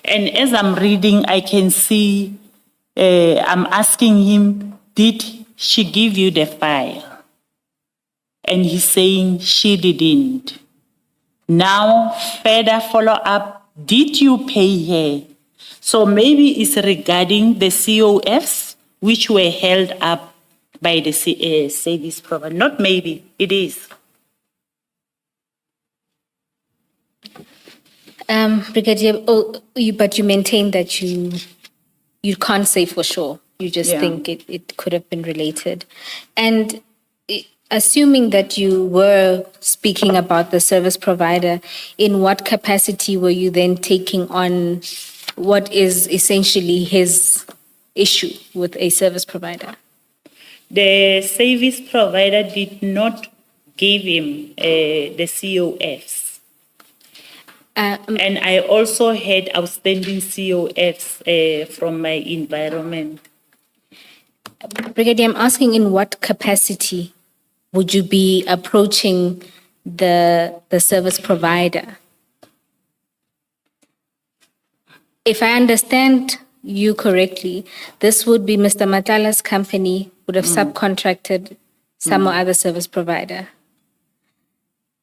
And as I'm reading, I can see I'm asking him, did she give you the file? And he's saying she didn't. Now, further follow-up, did you pay her? So maybe it's regarding the COFs, which were held up by the service provider. Not maybe, it is. Brigadier, but you maintain that you can't say for sure. You just think it could have been related. And assuming that you were speaking about the service provider, in what capacity were you then taking on what is essentially his issue with a service provider? The service provider did not give him the COFs. And I also had outstanding COFs from my environment. Brigadier, I'm asking in what capacity would you be approaching the service provider? If I understand you correctly, this would be Mr. Matlala's company would have subcontracted some other service provider.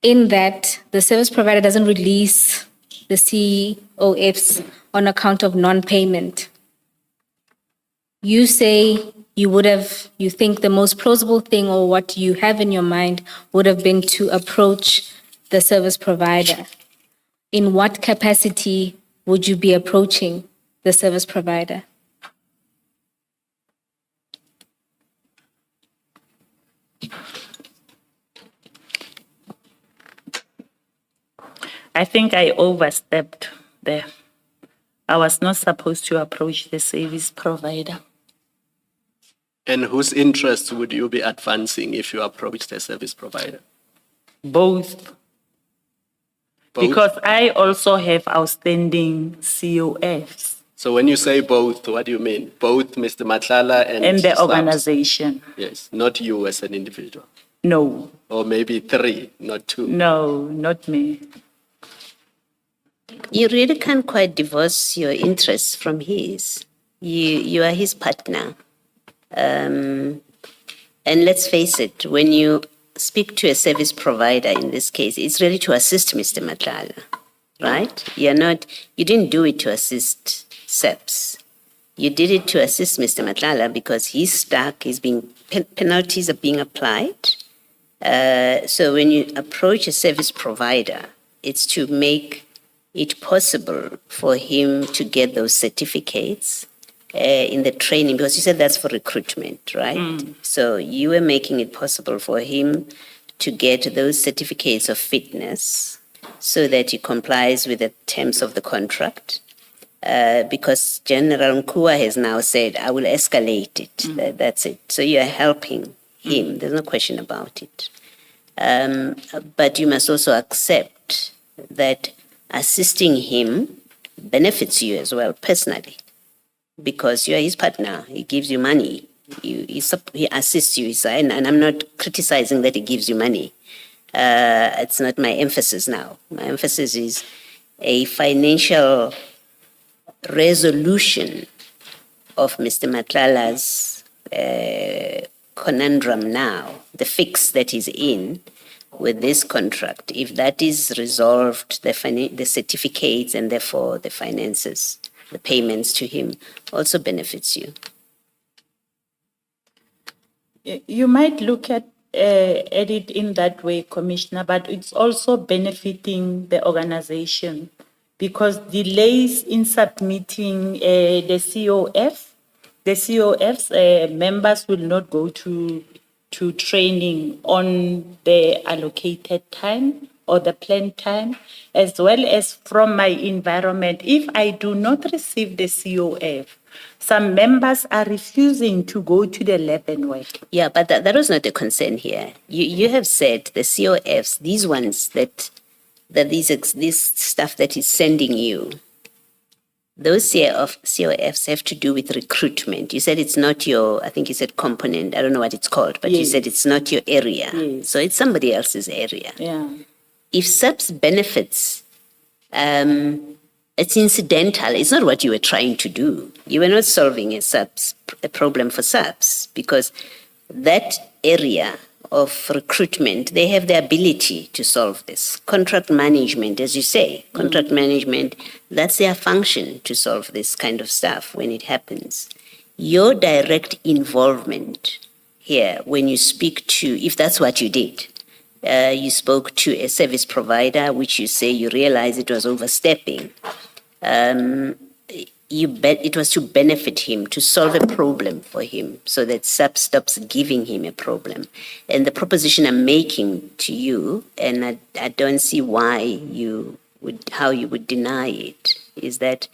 In that, the service provider doesn't release the COFs on account of non-payment. You say you think the most plausible thing, or what you have in your mind, would have been to approach the service provider. In what capacity would you be approaching the service provider? I think I overstepped there. I was not supposed to approach the service provider. And whose interests would you be advancing if you approach the service provider? Both. Both? Because I also have outstanding COFs. So when you say both, what do you mean? Both Mr. Matlala and the subs? organization. Yes, not you as an individual. No. Or maybe 3, not 2. No, not me. You really can't quite divorce your interests from his. You are his partner. And let's face it, when you speak to a service provider in this case, it's really to assist Mr. Matlala, right? You didn't do it to assist SEPs. You did it to assist Mr. Matlala because he's stuck, penalties are being applied. So when you approach a service provider, it's to make it possible for him to get those certificates in the training, because you said that's for recruitment, right? So you were making it possible for him to get those certificates of fitness so that he complies with the terms of the contract. Because General Nkua has now said, I will escalate it. That's it. So you are helping him. There's no question about it. But you must also accept that assisting him benefits you as well personally, because you are his partner. He gives you money. He assists you. And I'm not criticizing that he gives you money. It's not my emphasis now. My emphasis is a financial resolution of Mr. Matlala's conundrum now, the fix that he's in with this contract. If that is resolved, the certificates and therefore the finances, the payments to him also benefits you. You might look at it in that way, Commissioner, but it's also benefiting the organization, because delays in submitting the COF's members will not go to training on the allocated time or the planned time, as well as from my environment. If I do not receive the COF, some members are refusing to go to the lab and work. Yeah, but that was not a concern here. You have said the COFs, these ones this stuff that is sending you, those COFs have to do with recruitment. You said it's not your, I think you said component, I don't know what it's called, but you said it's not your area. Yes. So it's somebody else's area. Yeah. If SAPS benefits, it's incidental. It's not what you were trying to do. You were not solving a problem for SAPS, because that area of recruitment, they have the ability to solve this. Contract management, as you say, contract management, that's their function, to solve this kind of stuff when it happens. Your direct involvement here, when you speak to, if that's what you did, you spoke to a service provider, which you say you realize it was overstepping. It was to benefit him, to solve a problem for him, so that SAP stops giving him a problem. And the proposition I'm making to you, and I don't see how you would deny it, is that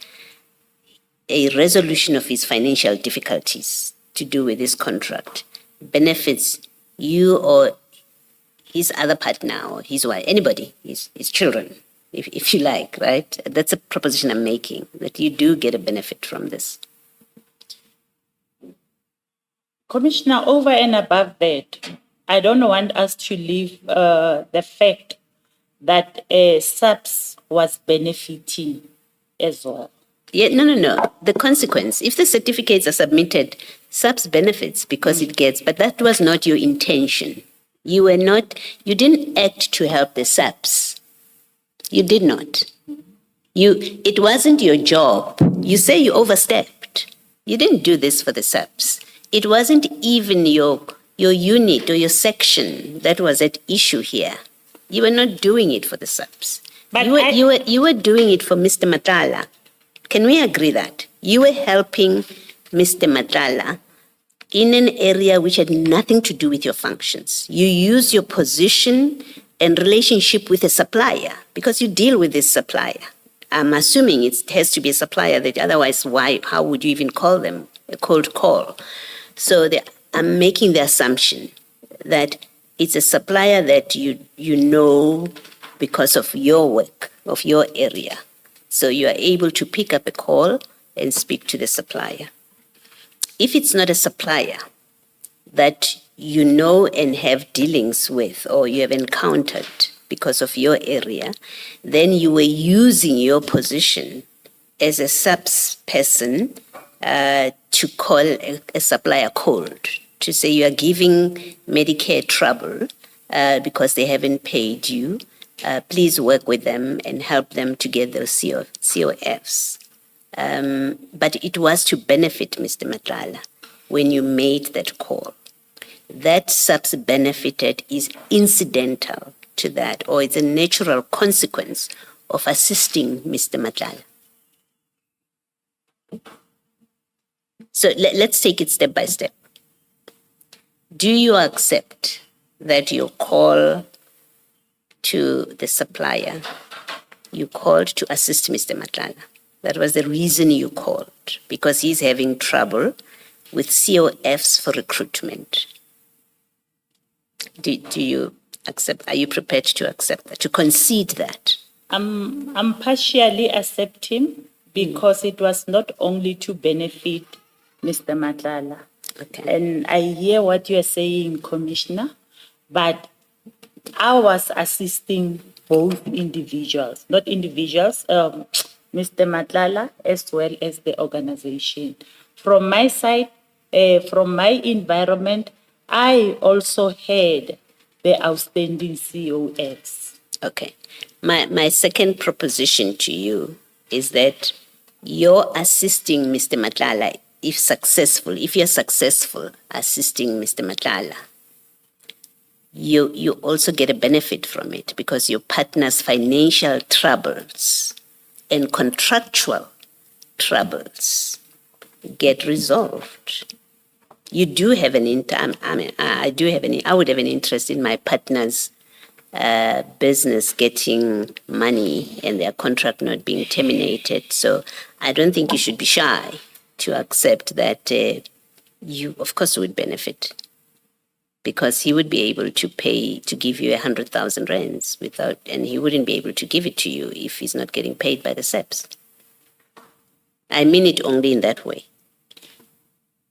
a resolution of his financial difficulties to do with this contract benefits you or his other partner or his wife, anybody, his children, if you like, right? That's a proposition I'm making, that you do get a benefit from this. Commissioner, over and above that, I don't want us to leave the fact that SAPS was benefiting as well. Yeah, no. The consequence, if the certificates are submitted, SAPS benefits because it gets, but that was not your intention. You didn't act to help the SAPS. You did not. It wasn't your job. You say you overstepped. You didn't do this for the SAPS. It wasn't even your unit or your section that was at issue here. You were not doing it for the SAPS. But you were doing it for Mr. Matlala. Can we agree that? You were helping Mr. Matlala in an area which had nothing to do with your functions. You use your position and relationship with a supplier because you deal with this supplier. I'm assuming it has to be a supplier, that otherwise how would you even call them a cold call? So I'm making the assumption that it's a supplier that you know because of your work, of your area. So you are able to pick up a call and speak to the supplier. If it's not a supplier that you know and have dealings with or you have encountered because of your area, then you were using your position as a SAPS person to call a supplier cold, to say you are giving Medicare trouble because they haven't paid you. Please work with them and help them to get those COFs. But it was to benefit Mr. Matlala when you made that call. That SAPS benefited is incidental to that, or it's a natural consequence of assisting Mr. Matlala. So let's take it step by step. Do you accept that your call to the supplier you called to assist Mr. Matlala. That was the reason you called, because he's having trouble with COFs for recruitment. Do you accept, are you prepared to accept that, to concede that? I'm partially accepting because it was not only to benefit Mr. Matlala. Okay. And I hear what you are saying, Commissioner, but I was assisting both individuals, not individuals, Mr. Matlala as well as the organization. From my side, from my environment, I also had the outstanding COFs. Okay. My second proposition to you is that you're assisting Mr. Matlala, if you're successful assisting Mr. Matlala, you also get a benefit from it because your partner's financial troubles and contractual troubles get resolved. You do have I would have an interest in my partner's business getting money and their contract not being terminated. So I don't think you should be shy to accept that you, of course, would benefit, because he would be able to give you 100,000 rands without, and he wouldn't be able to give it to you if he's not getting paid by the SEPs. I mean it only in that way.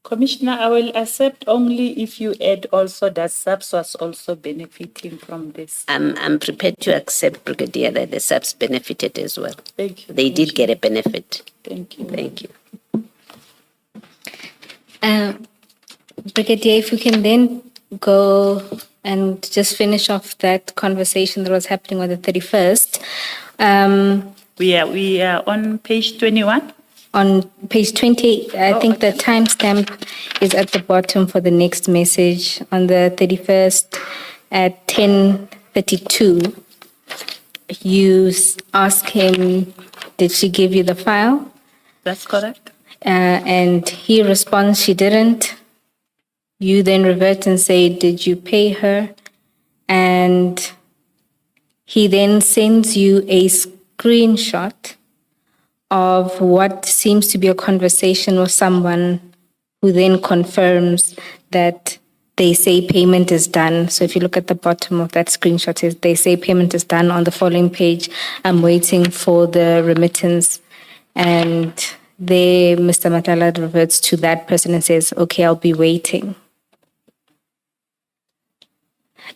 Commissioner, I will accept only if you add also that SAPS was also benefiting from this. I'm prepared to accept, Brigadier, that the SEPs benefited as well. Thank you. They did get a benefit. Thank you. Thank you. Brigadier, if you can then go and just finish off that conversation that was happening on the 31st. We are on page 21. On page 20, I think the timestamp is at the bottom for the next message. On the 31st at 10:32, you ask him, did she give you the file? That's correct. And he responds, she didn't. You then revert and say, did you pay her? And he then sends you a screenshot of what seems to be a conversation with someone who then confirms that they say payment is done. So if you look at the bottom of that screenshot, they say payment is done. On the following page, I'm waiting for the remittance. And there, Mr. Matlala reverts to that person and says, okay, I'll be waiting.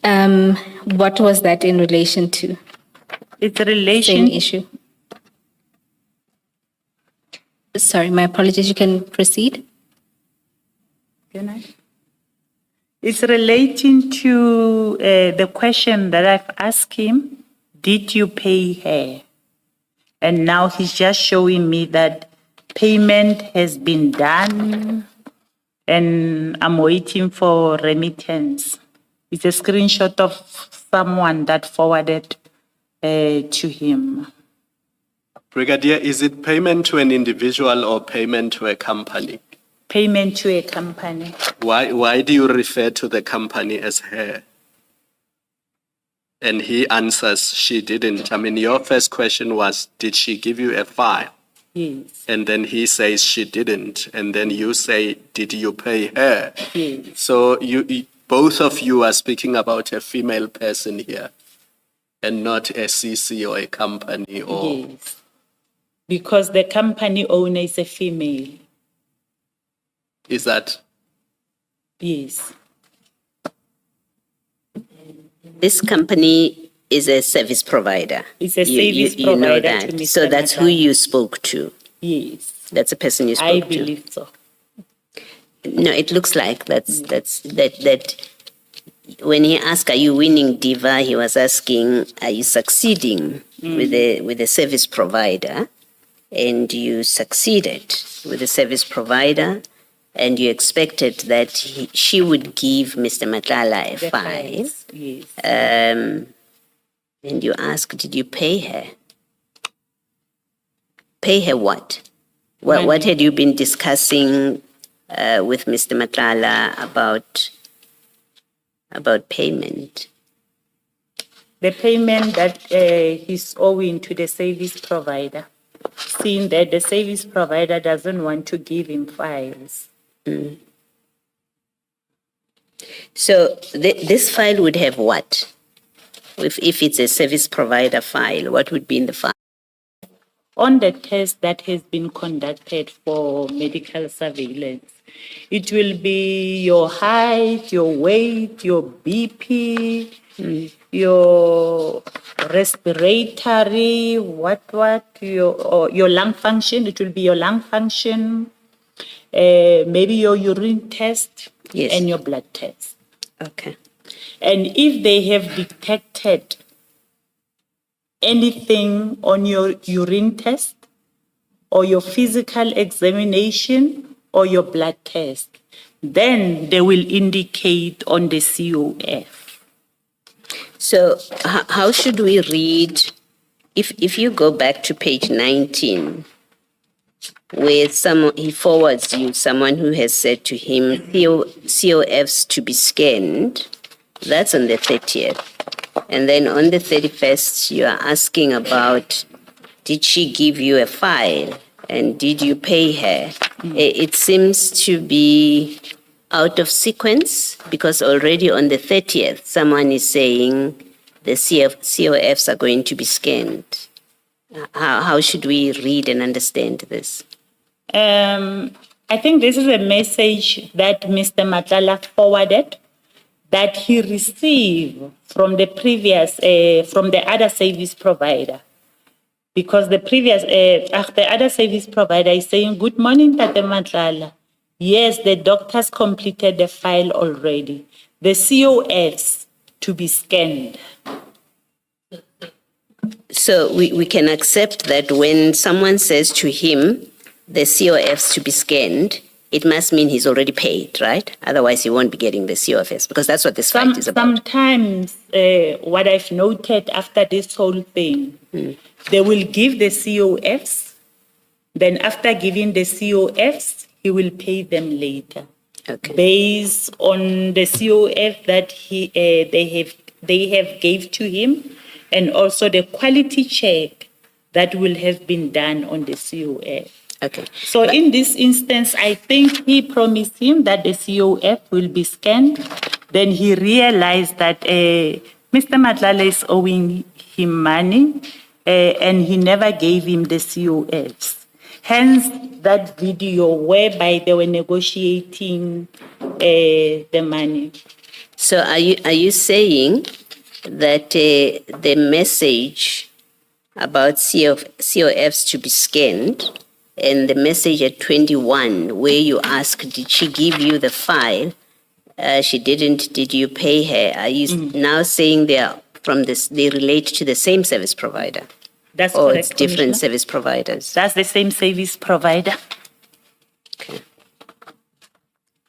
What was that in relation to? It's a relation. Same issue. Sorry, my apologies. You can proceed. Can I? It's relating to the question that I've asked him, did you pay her? And now he's just showing me that payment has been done and I'm waiting for remittance. It's a screenshot of someone that forwarded to him. Brigadier, is it payment to an individual or payment to a company? Payment to a company. Why do you refer to the company as her? And he answers, she didn't. I mean, your first question was, did she give you a file? Yes. And then he says she didn't. And then you say, did you pay her? Yes. So both of you are speaking about a female person here and not a CC or a company or... Yes. Because the company owner is a female. Is that? Yes. This company is a service provider. It's a service you know provider that. to Mr. So that's who Matlala. you spoke to. Yes. That's the person you spoke I to. believe so. No, it looks like that when he asked, are you winning Diva? He was asking, are you succeeding with the service provider? And you succeeded with the service provider, and you expected that she would give Mr. Matlala a The file. files, yes. And you asked, did you pay her? Pay her what? What had you been discussing with Mr. Matlala about payment? the payment that he's owing to the service provider, seeing that the service provider doesn't want to give him files. So this file would have what? If it's a service provider file, what would be in the file? On the test that has been conducted for medical surveillance, it will be your height, your weight, your BP, your respiratory, your lung function. It will be your lung function, maybe your urine test, Yes. and your blood test. Okay. And if they have detected anything on your urine test or your physical examination or your blood test, then they will indicate on the COF. So how should we read, if you go back to page 19, where he forwards you someone who has said to him, COFs to be scanned, that's on the 30th. And then on the 31st, you are asking about, did she give you a file and did you pay her? It seems to be out of sequence because already on the 30th, someone is saying the COFs are going to be scanned. How should we read and understand this? I think this is a message that Mr. Matlala forwarded that he received from the previous, from the other service provider. Because the other service provider is saying, good morning, Tate Matlala. Yes, the doctors completed the file already. The COFs to be scanned. So we can accept that when someone says to him, the COFs to be scanned, it must mean he's already paid, right? Otherwise, he won't be getting the COFs because that's what this fight is about. Sometimes what I've noted after this whole thing, they will give the COFs, then after giving the COFs, he will pay them later. Okay. Based on the COF that they have gave to him, and also the quality check that will have been done on the COF. Okay. So in this instance, I think he promised him that the COF will be scanned. Then he realized that Mr. Matlala is owing him money and he never gave him the COFs. Hence that video whereby they were negotiating the money. So are you saying that the message about COFs to be scanned and the message at 21 where you ask, did she give you the file? She didn't. Did you pay her? Are you now saying they relate to the same service provider? That's or correct, it's different Commissioner. service providers? That's the same service provider. Okay.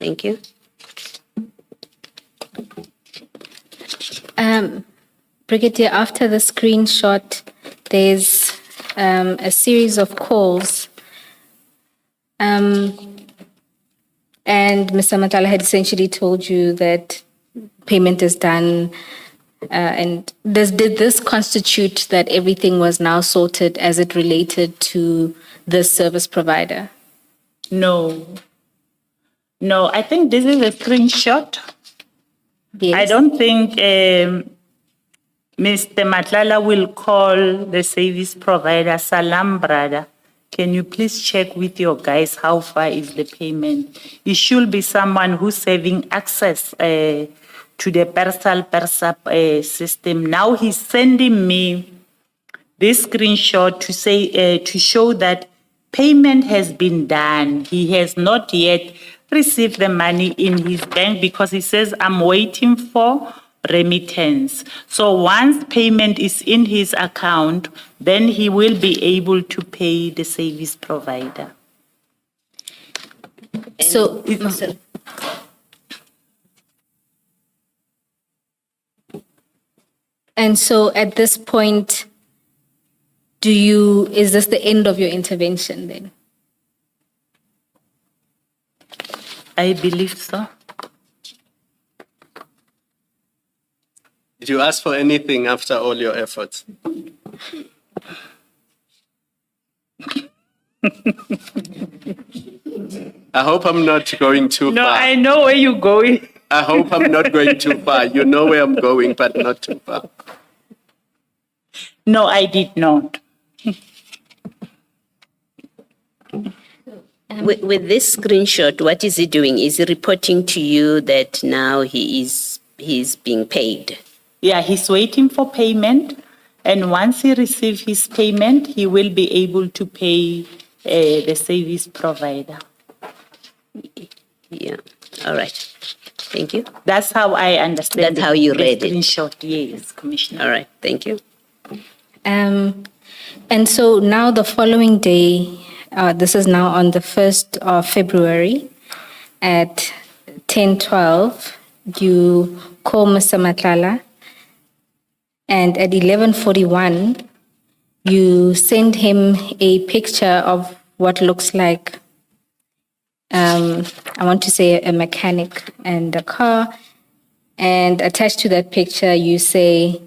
Thank you. Brigadier, after the screenshot, there's a series of calls. And Mr. Matlala had essentially told you that payment is done. And did this constitute that everything was now sorted as it related to this service provider? No. No, I think this is a screenshot. Yes. I don't think Mr. Matlala will call the service provider, Salam brother. Can you please check with your guys how far is the payment? It should be someone who's having access to the PERSAP system. Now he's sending me this screenshot to say to show that payment has been done. He has not yet received the money in his bank because he says, I'm waiting for remittance. So once payment is in his account, then he will be able to pay the service provider. So, and so at this point, is this the end of your intervention then? I believe so. Did you ask for anything after all your efforts? I hope I'm not going too No, far. I know where you're going. I hope I'm not going too far. You know where I'm going, but not too far. No, I did not. With this screenshot, what is he doing? Is he reporting to you that now he's being paid? Yeah, he's waiting for payment. And once he receives his payment, he will be able to pay the service provider. Yeah. All right. Thank you. That's how I understand. That's how you the read it. screenshot. Yes, Commissioner. All right. Thank you. And so now the following day, this is now on the 1st of February at 10:12, you call Mr. Matlala, and at 11:41, you send him a picture of what looks like, I want to say a mechanic and a car, and attached to that picture, you say,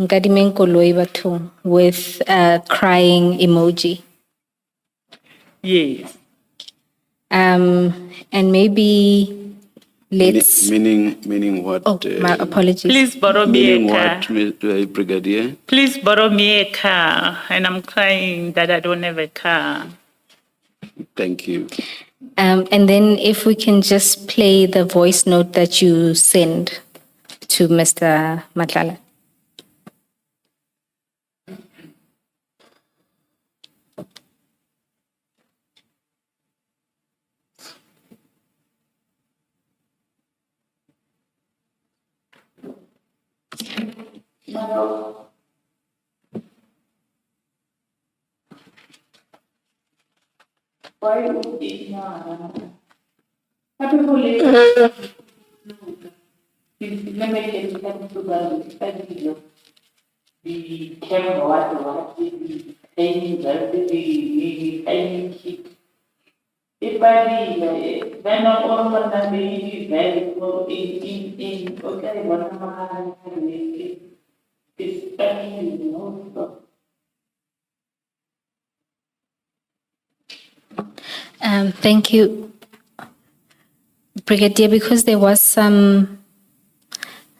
"Nkadime koloi batho," with a crying emoji. Yes. And maybe let's. Meaning what? Oh, my apologies. Please borrow me Meaning a car. what, Brigadier? Please borrow me a car. And I'm crying that I don't have a car. Thank you. And then if we can just play the voice note that you send to Mr. Matlala. Thank you, Brigadier. Because there was some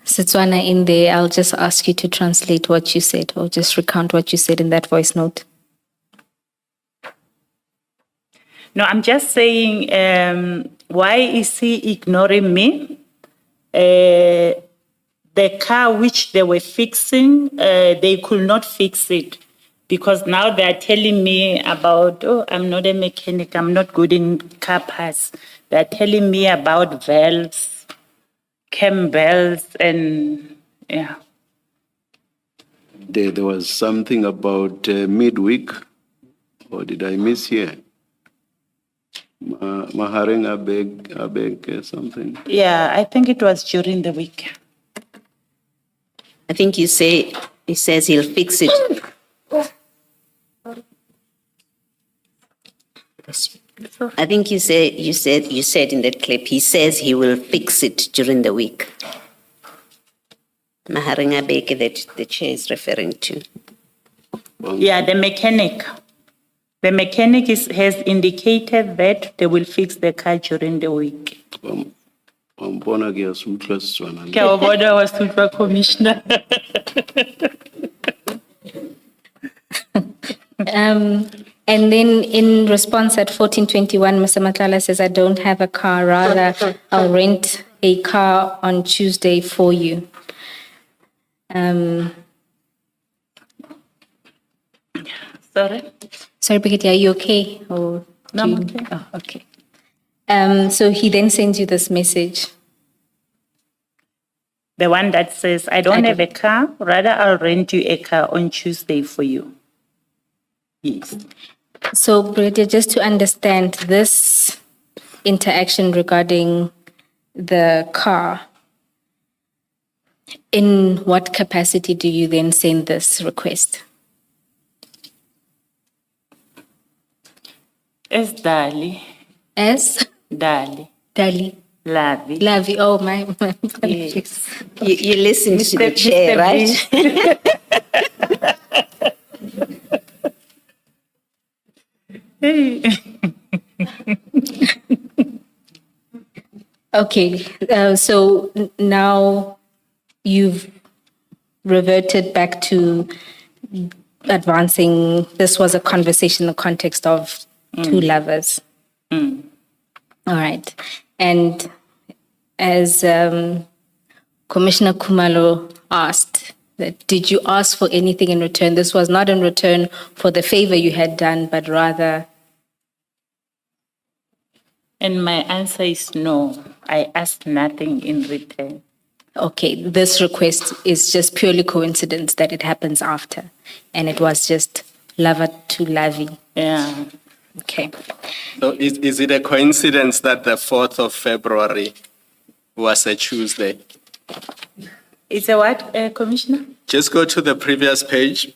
Setswana in there, I'll just ask you to translate what you said, or just recount what you said in that voice note. No, I'm just saying, why is he ignoring me? The car which they were fixing, they could not fix it. Because now they're telling me about, oh, I'm not a mechanic, I'm not good in car parts. They're telling me about valves, cam belts, and yeah. There was something about midweek, or did I miss here? Mahareng abeg something. Yeah, I think it was during the week. I think he says he'll fix it. I think you said in that clip, he says he will fix it during the week. Mahareng abeg that the chair is referring to. Yeah, the mechanic. The mechanic has indicated that they will fix the car during the week. Wampona ke yasutlwa Setswana. Ke a o bona wa Setswana, Commissioner. And then in response at 14:21, Mr. Matlala says, "I don't have a car, rather I'll rent a car on Tuesday for you." Sorry, Brigadier, are you okay? Or No, I'm okay. Oh, okay. So he then sends you this message. The one that says, I don't have a car, rather I'll rent you a car on Tuesday for you. Yes. So, Brigadier, just to understand this interaction regarding the car, in what capacity do you then send this request? As Dali. As Dali. Dali. Lavi. Lavi, oh, my Yes. You listen to the chair, Mr. right? Okay, so now you've reverted back to advancing. This was a conversation in the context of two lovers. All right. And as Commissioner Kumalo asked, that did you ask for anything in return? This was not in return for the favor you had done, but rather, And my answer is no. I asked nothing in return. okay, this request is just purely coincidence that it happens after. And it was just lover to lovey. Yeah. Okay. So is it a coincidence that the 4th of February was a Tuesday? It's a what, Commissioner? Just go to the previous page.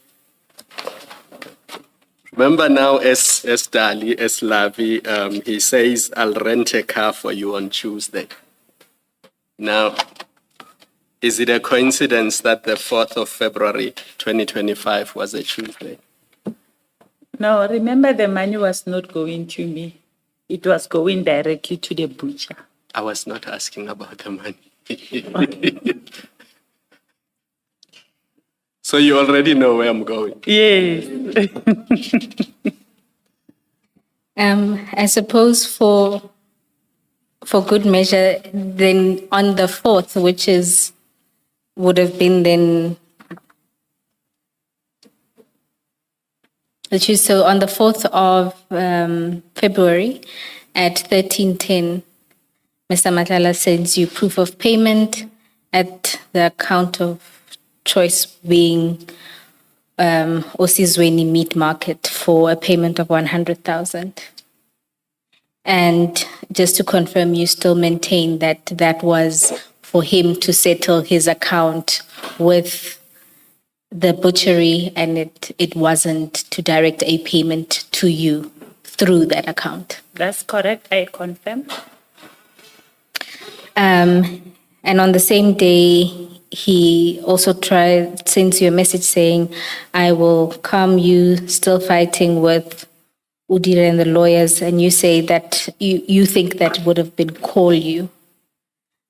Remember now, as Dali, as Lavi, he says, I'll rent a car for you on Tuesday. Now, is it a coincidence that the 4th of February, 2025 was a Tuesday? No, remember the money was not going to me. It was going directly to the butcher. I was not asking about the money. So you already know where I'm going. Yes. I suppose for good measure, then on the 4th, which would have been then, so on the 4th of February at 13:10, Mr. Matlala sends you proof of payment at the account of choice being Osizweni Meat Market for a payment of 100,000. And just to confirm, you still maintain that that was for him to settle his account with the butchery, and it wasn't to direct a payment to you through that account. That's correct. I confirm. And on the same day, he also sends you a message saying, I will come, you still fighting with Udire and the lawyers, and you say that you think that would have been call you.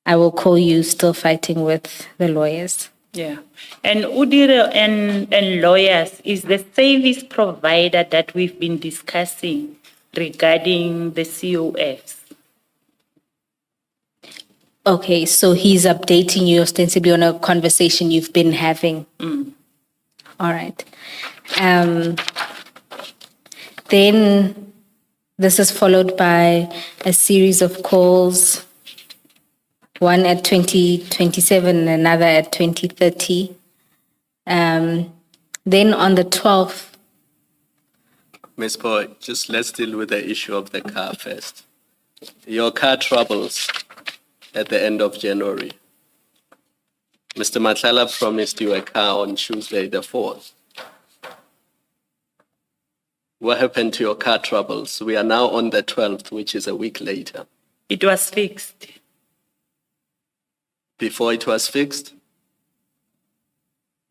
I will call you still fighting with the lawyers. Yeah. And Udire and lawyers is the service provider that we've been discussing regarding the COFs. Okay, so he's updating you ostensibly on a conversation you've been having. All right. Then this is followed by a series of calls, one at 2027 and another at 2030. Then on the 12th, Ms. Boy, just let's deal with the issue of the car first. Your car troubles at the end of January. Mr. Matlala promised you a car on Tuesday the 4th. What happened to your car troubles? We are now on the 12th, which is a week later. It was fixed. Before it was fixed?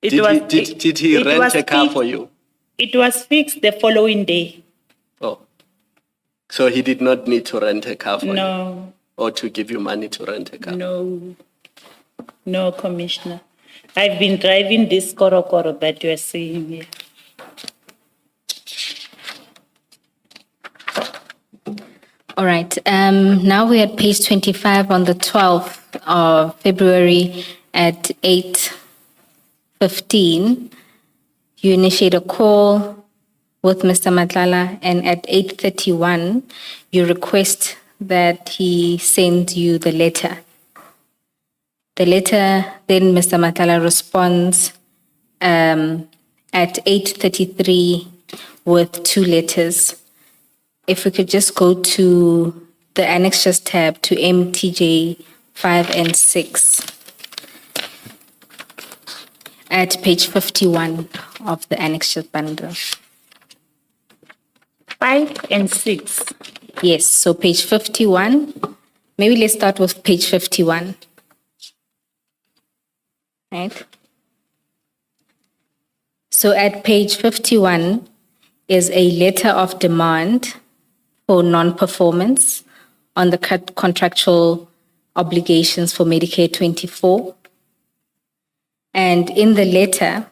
It Did he it rent was a car fixed- for you? It was fixed the following day. Oh. So he did not need to rent a car for you? No, Or to give you money to rent a car? no, Commissioner. I've been driving this Korokoro that you are seeing here. all right. Now we're at page 25 on the 12th of February at 8:15. You initiate a call with Mr. Matlala, and at 8:31, you request that he send you the letter. The letter, then Mr. Matlala responds at 8:33 with two letters. If we could just go to the annexures tab to MTJ 5 and 6 at page 51 of the annexures bundle. 5 and 6. Yes, so page 51, maybe let's start with page 51. Right? So at page 51 is a letter of demand for non-performance on the contractual obligations for Medicare 24. And in the letter,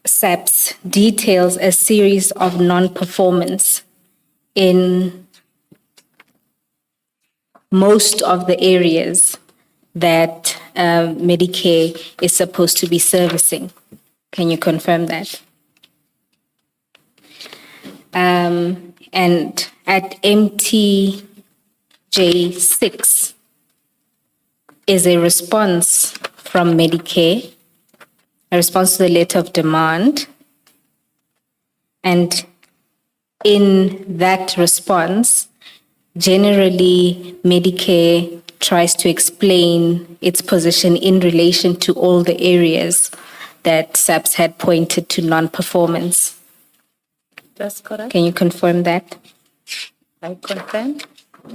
SAPS details a series of non-performance in most of the areas that Medicare is supposed to be servicing. Can you confirm that? And at MTJ6 is a response from Medicare, a response to the letter of demand. And in that response, generally, Medicare tries to explain its position in relation to all the areas that SAPS had pointed to non-performance. That's correct. Can you confirm that? I confirm.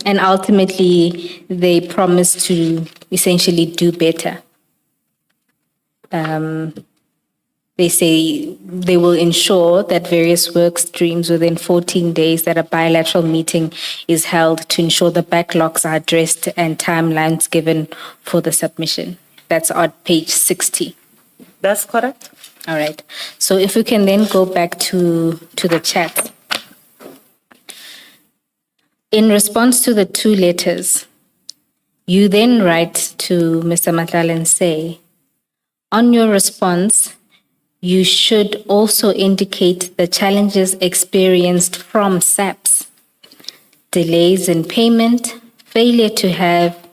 And ultimately, they promise to essentially do better. They say they will ensure that various work streams within 14 days that a bilateral meeting is held to ensure the backlogs are addressed and timelines given for the submission. That's on page 60. That's correct. All right. So if we can then go back to the chat. In response to the two letters, you then write to Mr. Matlala and say, on your response, you should also indicate the challenges experienced from SAPS, delays in payment, failure to have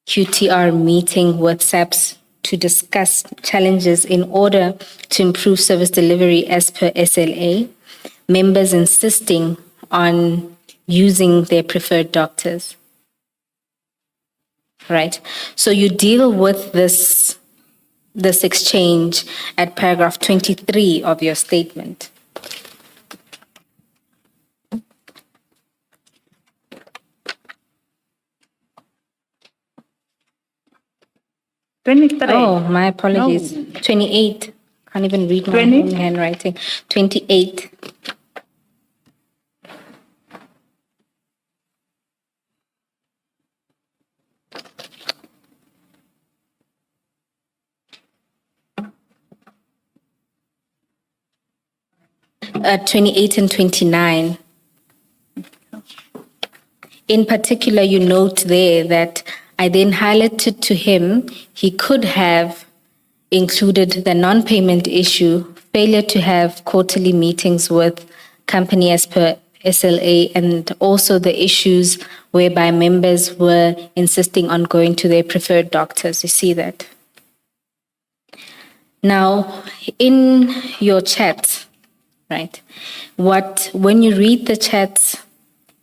QTR meeting with SAPS to discuss challenges in order to improve service delivery as per SLA, members insisting on using their preferred doctors. Right? So you deal with this exchange at paragraph 23 of your statement. Oh, my apologies. 28. Can't even read my 20? own handwriting. 28. At 28 and 29. In particular, you note there that I then highlighted to him he could have included the non-payment issue, failure to have quarterly meetings with company as per SLA, and also the issues whereby members were insisting on going to their preferred doctors. You see that? Now, in your chat, right, when you read the chats,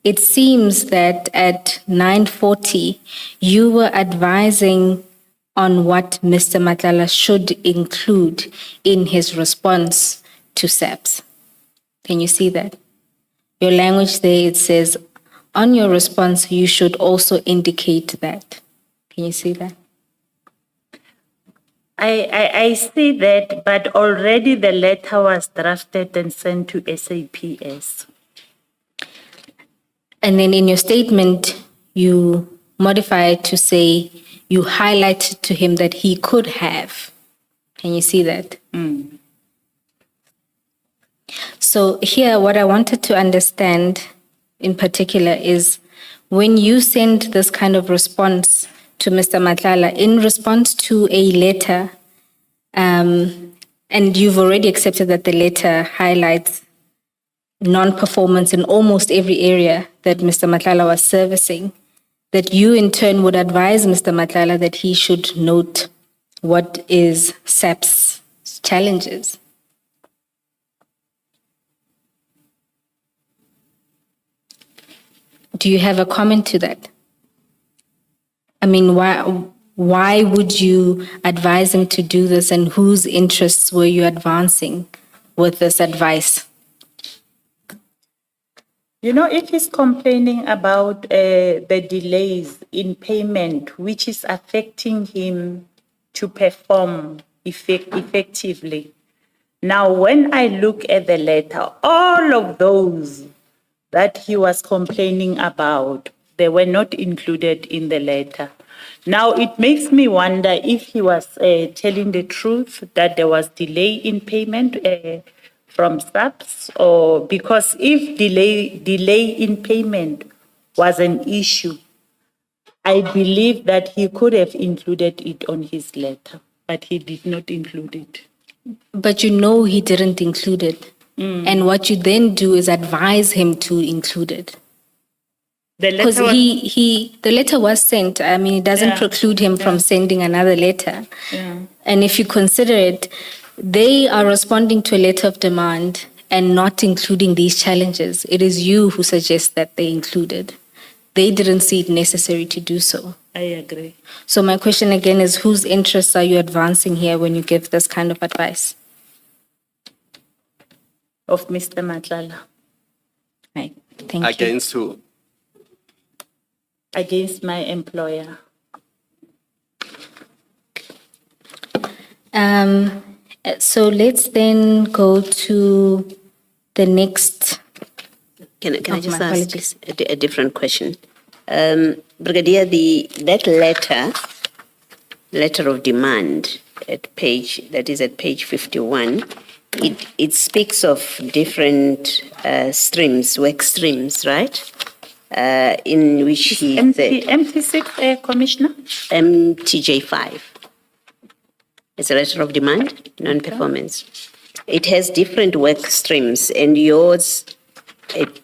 it seems that at 9:40, you were advising on what Mr. Matlala should include in his response to SAPS. Can you see that? Your language there, it says, on your response, you should also indicate that. Can you see that? I see that, but already the letter was drafted and sent to SAPS. And then in your statement, you modify it to say you highlighted to him that he could have. Can you see that? Mm. So here, what I wanted to understand in particular is when you send this kind of response to Mr. Matlala in response to a letter, and you've already accepted that the letter highlights non-performance in almost every area that Mr. Matlala was servicing, that you in turn would advise Mr. Matlala that he should note what is SAP's challenges. Do you have a comment to that? I mean, why would you advise him to do this, and whose interests were you advancing with this advice? You know, if he's complaining about the delays in payment, which is affecting him to perform effectively. Now, when I look at the letter, all of those that he was complaining about, they were not included in the letter. Now, it makes me wonder if he was telling the truth that there was delay in payment from SAPS, or because if delay in payment was an issue, I believe that he could have included it on his letter, but he did not include it. But you know he didn't include it. And what you then do is advise him to include it. The Because letter was, the letter was sent. I mean, it doesn't Yeah, preclude him from sending another letter. Yeah. And if you consider it, they are responding to a letter of demand and not including these challenges. It is you who suggest that they included. They didn't see it necessary to do so. I agree. So my question again is, whose interests are you advancing here when you give this kind of advice? Of Mr. Matlala, Right. Thank you. Against who? against my employer. So let's then go to the next. Can I Oh, just my ask apologies. a different question? Brigadier, that letter of demand at page 51, it speaks of different streams, work streams, right? In which he said MT6, Commissioner? MTJ5. It's a letter of demand, non-performance. It has different work streams, and yours,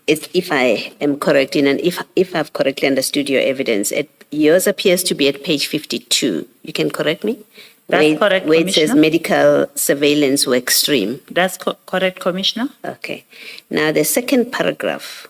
if I am correct, and if I've correctly understood your evidence, yours appears to be at page 52. You can correct me? That's correct, Where it says Commissioner. medical surveillance work stream. That's correct, Commissioner? Okay. Now, the second paragraph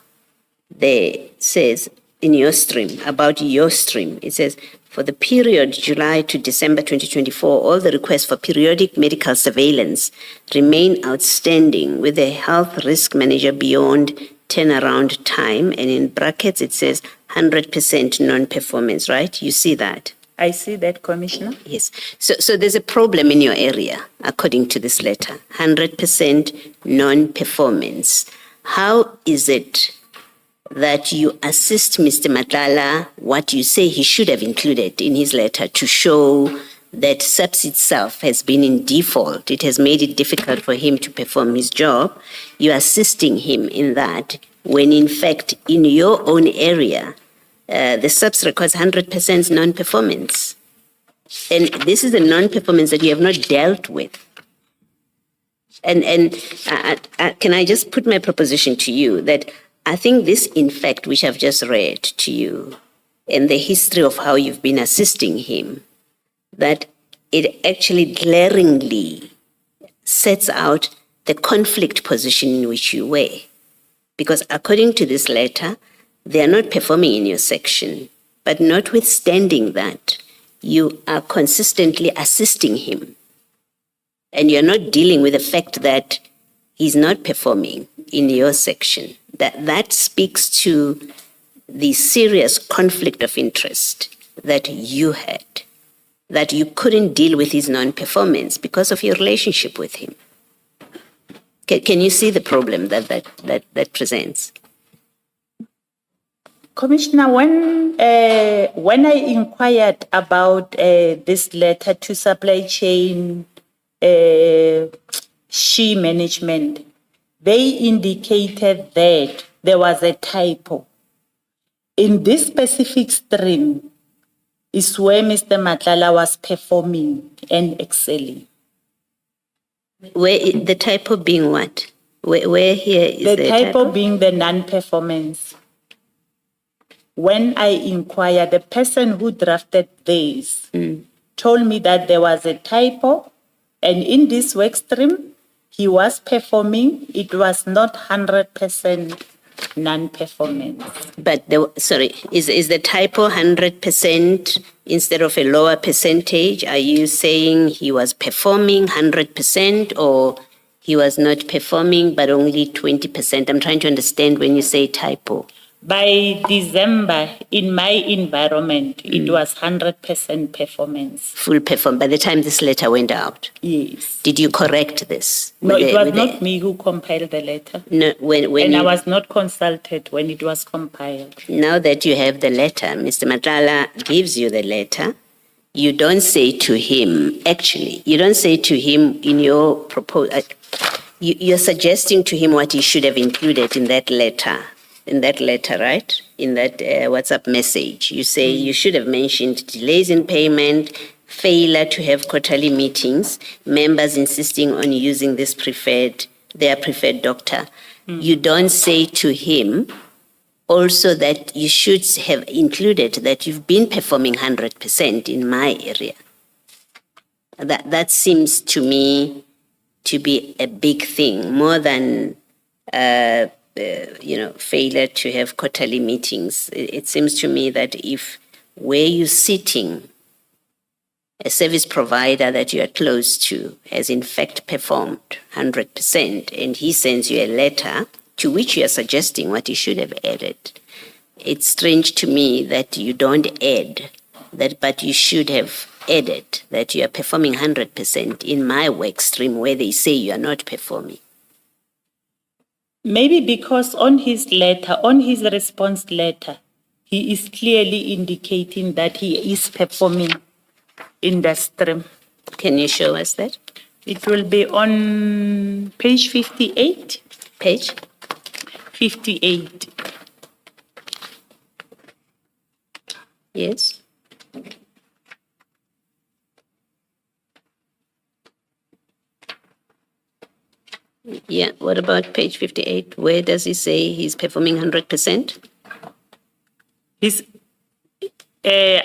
there says, in your stream, about your stream, it says, for the period July to December 2024, all the requests for periodic medical surveillance remain outstanding with a health risk manager beyond turnaround time. And in brackets, it says 100% non-performance, right? You see that? I see that, Commissioner. Yes. So there's a problem in your area, according to this letter, 100% non-performance. How is it that you assist Mr. Matlala, what you say he should have included in his letter to show that SAPS itself has been in default? It has made it difficult for him to perform his job. You're assisting him in that when, in fact, in your own area, the SAPS requires 100% non-performance. And this is a non-performance that you have not dealt with. And can I just put my proposition to you that I think this, in fact, which I've just read to you, and the history of how you've been assisting him, that it actually glaringly sets out the conflict position in which you were. Because according to this letter, they are not performing in your section. But notwithstanding that, you are consistently assisting him. And you're not dealing with the fact that he's not performing in your section. That speaks to the serious conflict of interest that you had, that you couldn't deal with his non-performance because of your relationship with him. Can you see the problem that presents? Commissioner, when I inquired about this letter to supply chain she management, they indicated that there was a typo. In this specific stream is where Mr. Matlala was performing and excelling. Where the typo being what? Where here is The typo being the non-performance. When I inquired, the person who drafted this told me that there was a typo, and in this work stream, he was performing. It was not 100% non-performance. But is the typo 100% instead of a lower percentage? Are you saying he was performing 100% or he was not performing, but only 20%. I'm trying to understand when you say typo. By December, in my environment, it was 100% performance. Full perform by the time this letter went out. Yes. Did you correct this? No, with it the- was with not the- me who compiled the letter. No, when And I you, was not consulted when it was compiled. now that you have the letter, Mr. Matlala gives you the letter, you don't say to him, actually, you don't say to him in your proposal, you're suggesting to him what he should have included in that letter, right? In that WhatsApp message. You say you should have mentioned delays in payment, failure to have quarterly meetings, members insisting on using their preferred doctor. You don't say to him also that you should have included that you've been performing 100% in my area. That seems to me to be a big thing, more than failure to have quarterly meetings. It seems to me that if where you're sitting, a service provider that you are close to has in fact performed 100%, and he sends you a letter to which you are suggesting what he should have added, it's strange to me that you don't add that, but you should have added that you are performing 100% in my work stream where they say you are not performing. Maybe because on his response letter, he is clearly indicating that he is performing in the stream. Can you show us that? It will be on page 58. Page? 58. Yes. Yeah, what about page 58? Where does he say he's performing 100%? He's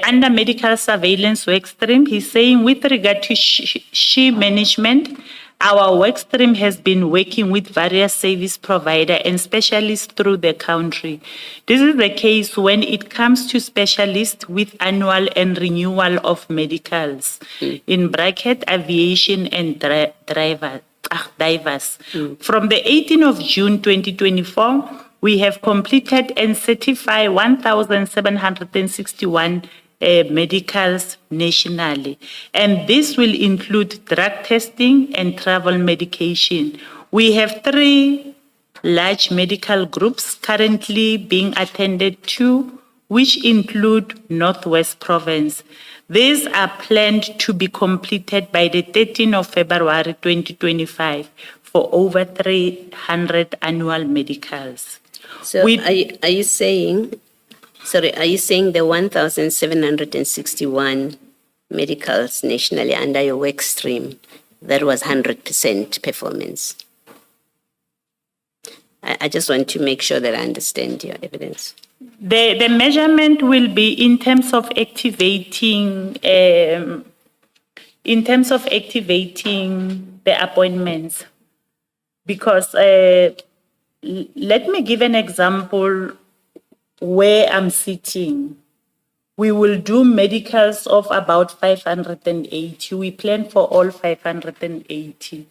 under medical surveillance work stream. He's saying with regard to SHE management, our work stream has been working with various service providers and specialists through the country. This is the case when it comes to specialists with annual and renewal of medicals, in bracket, aviation and divers. From the 18th of June 2024, we have completed and certified 1,761 medicals nationally. And this will include drug testing and travel medication. We have 3 large medical groups currently being attended to, which include Northwest Province. These are planned to be completed by the 13th of February 2025 for over 300 annual medicals. So are you saying the 1,761 medicals nationally under your work stream, that was 100% performance? I just want to make sure that I understand your evidence. The measurement will be in terms of activating the appointments. Because let me give an example where I'm sitting. We will do medicals of about 580. We plan for all 580.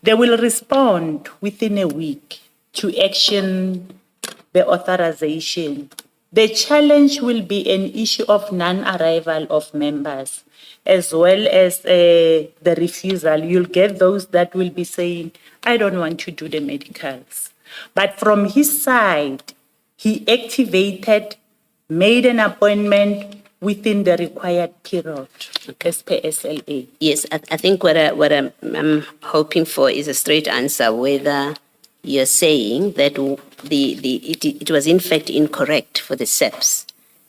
They will respond within a week to action the authorization. The challenge will be an issue of non-arrival of members, as well as the refusal. You'll get those that will be saying, I don't want to do the medicals. But from his side, he activated, made an appointment within the required period, as per SLA. Yes, I think what I'm hoping for is a straight answer, whether you're saying that it was in fact incorrect for the SEPs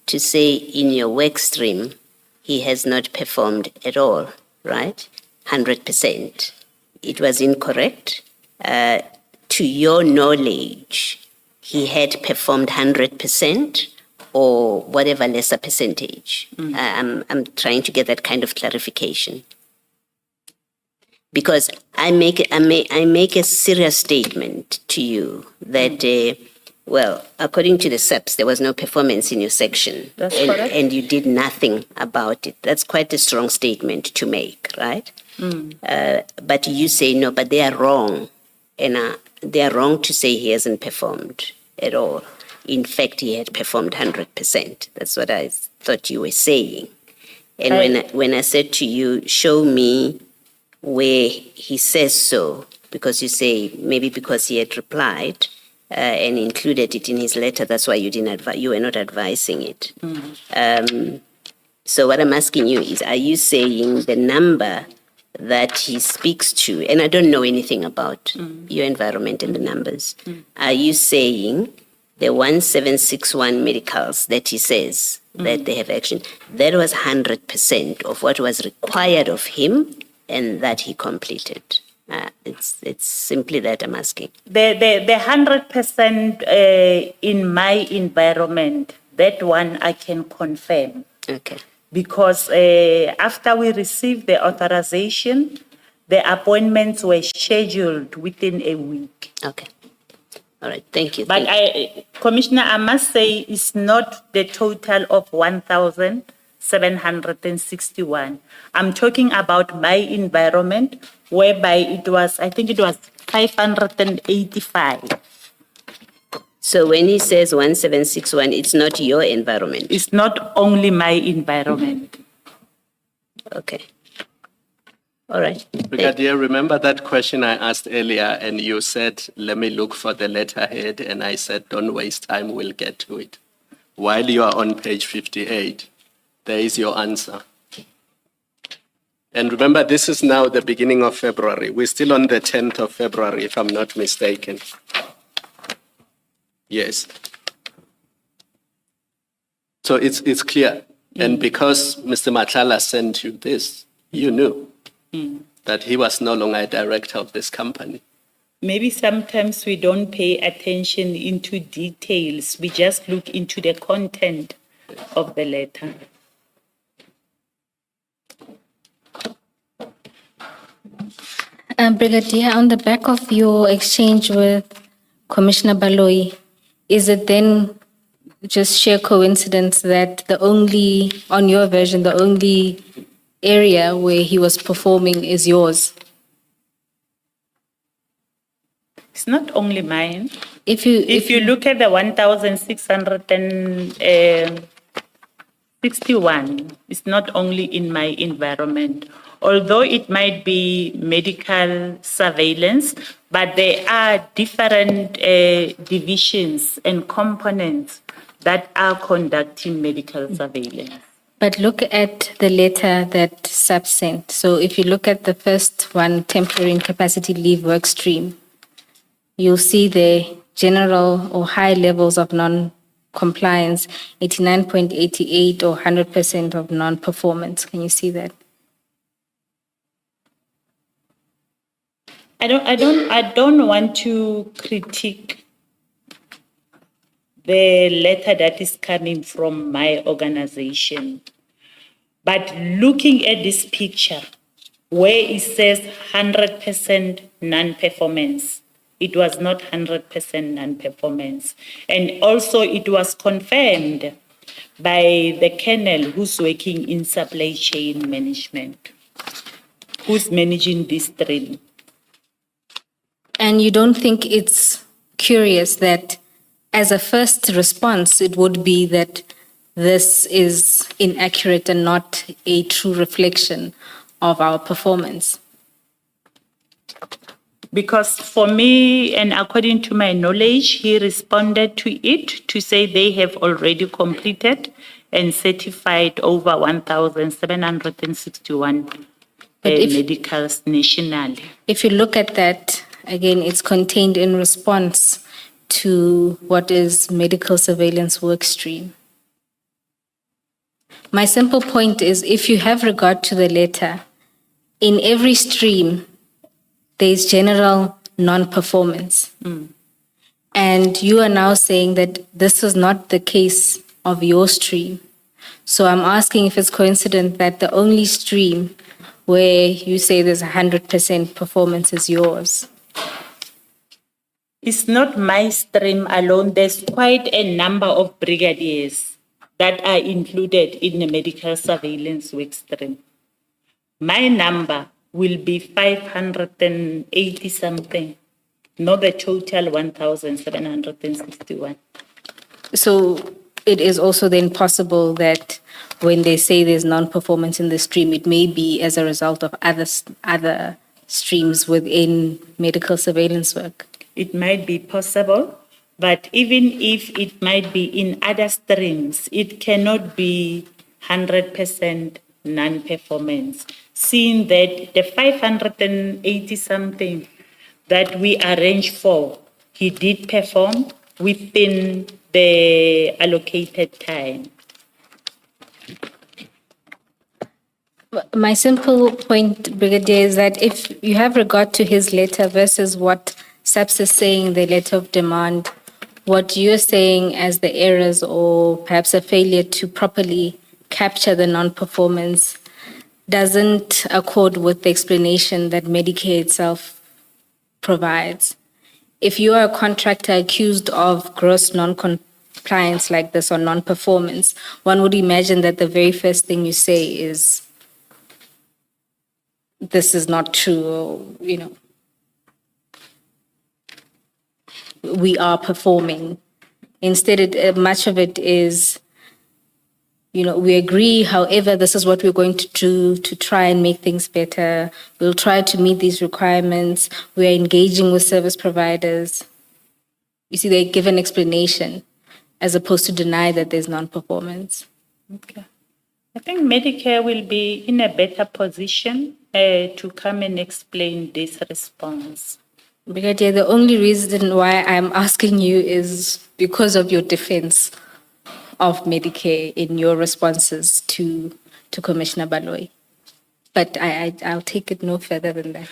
to say in your work stream he has not performed at all, right? 100%. It was incorrect. To your knowledge, he had performed 100% or whatever lesser percentage. I'm trying to get that kind of clarification. Because I make a serious statement to you that, according to the SEPs, there was no performance in your section. That's correct. And you did nothing about it. That's quite a strong statement to make, right? But you say, no, but they are wrong. And they are wrong to say he hasn't performed at all. In fact, he had performed 100%. That's what I thought you were saying. And when I said to you, show me where he says so, because you say maybe because he had replied and included it in his letter, that's why you didn't you were not advising it. So what I'm asking you is, are you saying the number that he speaks to, and I don't know anything about your environment and the numbers, are you saying the 1761 medicals that he says that they have action, that was 100% of what was required of him and that he completed? It's simply that I'm asking. The 100% in my environment, that one I can confirm. Okay. Because after we received the authorization, the appointments were scheduled within a week. Okay. All right. Thank you. But Commissioner, I must say it's not the total of 1,761. I'm talking about my environment, whereby it was, I think it was 585. So when he says 1761, it's not your environment? It's not only my environment. Okay. All right. Brigadier, remember that question I asked earlier, and you said, let me look for the letterhead, and I said, don't waste time, we'll get to it. While you are on page 58, there is your answer. And remember, this is now the beginning of February. We're still on the 10th of February, if I'm not mistaken. Yes. So it's clear. And because Mr. Matlala sent you this, you knew that he was no longer a director of this company. Maybe sometimes we don't pay attention into details. We just look into the content of the letter. Brigadier, on the back of your exchange with Commissioner Baloyi, is it then just sheer coincidence that on your version, the only area where he was performing is yours? It's not only mine. If you look at the 1,661, it's not only in my environment. Although it might be medical surveillance, but there are different divisions and components that are conducting medical surveillance. But look at the letter that SAP sent. So if you look at the first one, temporary incapacity leave work stream, you'll see the general or high levels of non-compliance, 89.88 or 100% of non-performance. Can you see that? I don't want to critique the letter that is coming from my organization. But looking at this picture, where it says 100% non-performance, it was not 100% non-performance. And also it was confirmed by the colonel who's working in supply chain management, who's managing this stream. And you don't think it's curious that as a first response, it would be that this is inaccurate and not a true reflection of our performance? Because for me, and according to my knowledge, he responded to it to say they have already completed and certified over 1,761 medicals nationally. If you look at that, again, it's contained in response to what is medical surveillance work stream. My simple point is, if you have regard to the letter, in every stream, there's general non-performance. And you are now saying that this is not the case of your stream. So I'm asking if it's coincident that the only stream where you say there's 100% performance is yours. It's not my stream alone. There's quite a number of brigadiers that are included in the medical surveillance work stream. My number will be 580 something not the total 1,761. So it is also then possible that when they say there's non-performance in the stream, it may be as a result of other streams within medical surveillance work. It might be possible, but even if it might be in other streams, it cannot be 100% non-performance, seeing that the 580 something that we arranged for, he did perform within the allocated time. My simple point, Brigadier, is that if you have regard to his letter versus what SAPS is saying in the letter of demand, what you're saying as the errors or perhaps a failure to properly capture the non-performance doesn't accord with the explanation that Medicare itself provides. If you are a contractor accused of gross non-compliance like this or non-performance, one would imagine that the very first thing you say is, this is not true, or, we are performing. Instead, much of it is, we agree, however, this is what we're going to do to try and make things better. We'll try to meet these requirements. We're engaging with service providers. You see, they give an explanation as opposed to deny that there's non-performance. Okay. I think Medicare will be in a better position to come and explain this response. Brigadier, the only reason why I'm asking you is because of your defense of Medicare in your responses to Commissioner Baloyi. But I'll take it no further than that.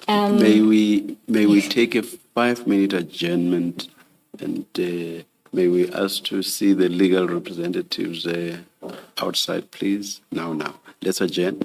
May we take a 5-minute adjournment, and may we ask to see the legal representatives outside, please? Now. Let's adjourn.